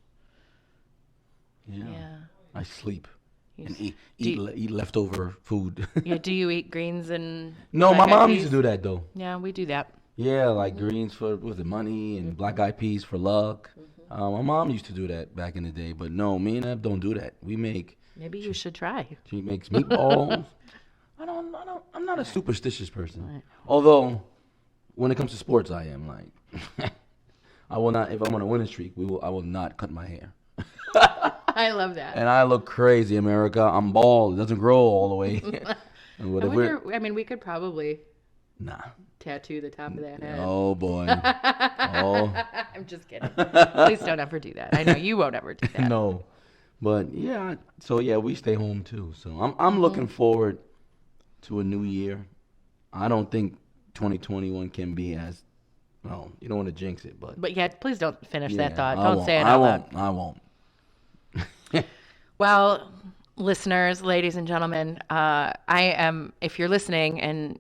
[SPEAKER 2] Yeah.
[SPEAKER 1] Yeah.
[SPEAKER 2] I sleep
[SPEAKER 1] You
[SPEAKER 2] and
[SPEAKER 1] s-
[SPEAKER 2] eat leftover food.
[SPEAKER 1] Yeah. Do you eat greens and
[SPEAKER 2] No, my
[SPEAKER 1] black eyed
[SPEAKER 2] mom
[SPEAKER 1] peas?
[SPEAKER 2] used to do that though.
[SPEAKER 1] Yeah, we do that.
[SPEAKER 2] Yeah, like greens for money and black eyed peas for luck. My mom used to do that back in the day, but no, me and Eb don't do that. We make.
[SPEAKER 1] Maybe you should try.
[SPEAKER 2] She makes meatballs. I'm not a superstitious person.
[SPEAKER 1] Right.
[SPEAKER 2] Although, when it comes to sports, I am like, I will not. If I'm on a winning streak, I will not cut my hair.
[SPEAKER 1] I love that.
[SPEAKER 2] And I look crazy, America. I'm bald. It doesn't grow all the way. And
[SPEAKER 1] I
[SPEAKER 2] whatever.
[SPEAKER 1] wonder, I mean, we could probably
[SPEAKER 2] Nah.
[SPEAKER 1] tattoo the top of that head.
[SPEAKER 2] Oh boy. Oh.
[SPEAKER 1] I'm just kidding. Please don't ever do that. I know you won't ever do that.
[SPEAKER 2] No. But yeah. So yeah, we stay home too. So I'm looking forward to a new year. I don't think 2021 can be as well. You don't want to jinx it, but
[SPEAKER 1] yeah, please don't finish
[SPEAKER 2] yeah,
[SPEAKER 1] that thought.
[SPEAKER 2] I
[SPEAKER 1] Don't
[SPEAKER 2] won't.
[SPEAKER 1] say it
[SPEAKER 2] I
[SPEAKER 1] out
[SPEAKER 2] won't.
[SPEAKER 1] loud.
[SPEAKER 2] I won't.
[SPEAKER 1] Well, listeners, ladies and gentlemen, if you're listening, and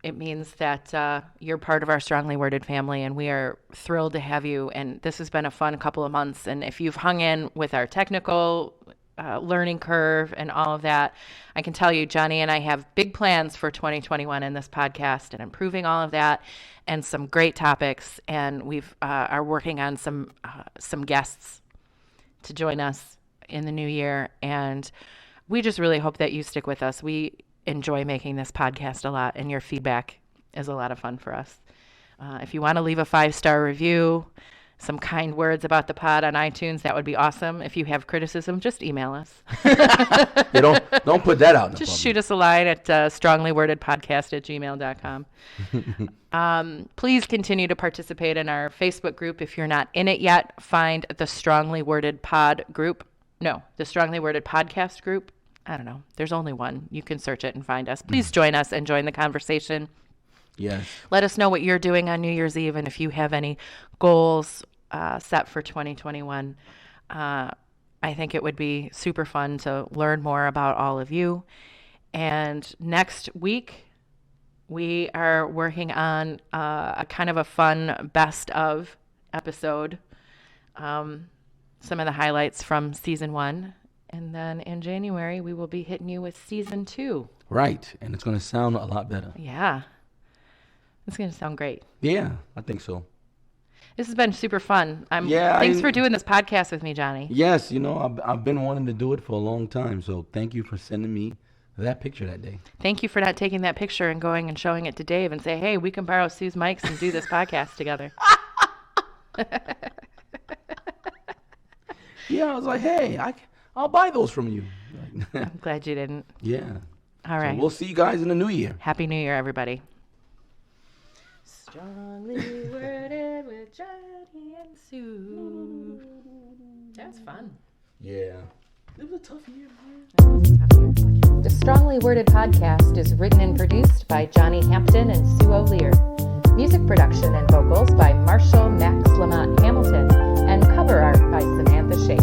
[SPEAKER 1] it means that you're part of our Strongly Worded family, and we are thrilled to have you. And this has been a fun couple of months. And if you've hung in with our technical learning curve and all of that, I can tell you, Johnny and I have big plans for 2021 in this podcast and improving all of that, and some great topics. And we've are working on some guests to join us in the new year, and we just really hope that you stick with us. We enjoy making this podcast a lot, and your feedback is a lot of fun for us. If you want to leave a 5-star review, some kind words about the pod on iTunes, that would be awesome. If you have criticism, just email us.
[SPEAKER 2] Yeah, don't put that out in the
[SPEAKER 1] Just
[SPEAKER 2] public.
[SPEAKER 1] shoot us a line at stronglywordedpodcast@gmail.com. Please continue to participate in our Facebook group. If you're not in it yet, find the Strongly Worded Pod group. No, the Strongly Worded Podcast group. I don't know. There's only one. You can search it and find us. Please join us and join the conversation.
[SPEAKER 2] Yes.
[SPEAKER 1] Let us know what you're doing on New Year's Eve, and if you have any goals set for 2021. I think it would be super fun to learn more about all of you. And next week, we are working on a kind of a fun best of episode. Some of the highlights from season 1. And then in January, we will be hitting you with season 2.
[SPEAKER 2] Right. And it's going to sound a lot better.
[SPEAKER 1] Yeah. It's going to sound great.
[SPEAKER 2] Yeah, I think so.
[SPEAKER 1] This has been super fun.
[SPEAKER 2] Yeah,
[SPEAKER 1] Thanks for doing this podcast with me, Johnny.
[SPEAKER 2] Yes, I've been wanting to do it for a long time. So thank you for sending me that picture that day.
[SPEAKER 1] Thank you for not taking that picture and going and showing it to Dave and say, hey, we can borrow Sue's mics and do this podcast together.
[SPEAKER 2] Yeah, I was like, hey, I'll buy those from you.
[SPEAKER 1] I'm glad you didn't.
[SPEAKER 2] Yeah.
[SPEAKER 1] All right.
[SPEAKER 2] So we'll see you guys in the new year.
[SPEAKER 1] Happy New Year, everybody. Strongly worded with Johnny and Sue. That's fun.
[SPEAKER 2] Yeah. It was a tough year, man.
[SPEAKER 1] The Strongly Worded podcast is written and produced by Johnny Hampton and Sue O'Lear. Music production and vocals by Marshall Max LaMont Hamilton, and cover art by Samantha Shake.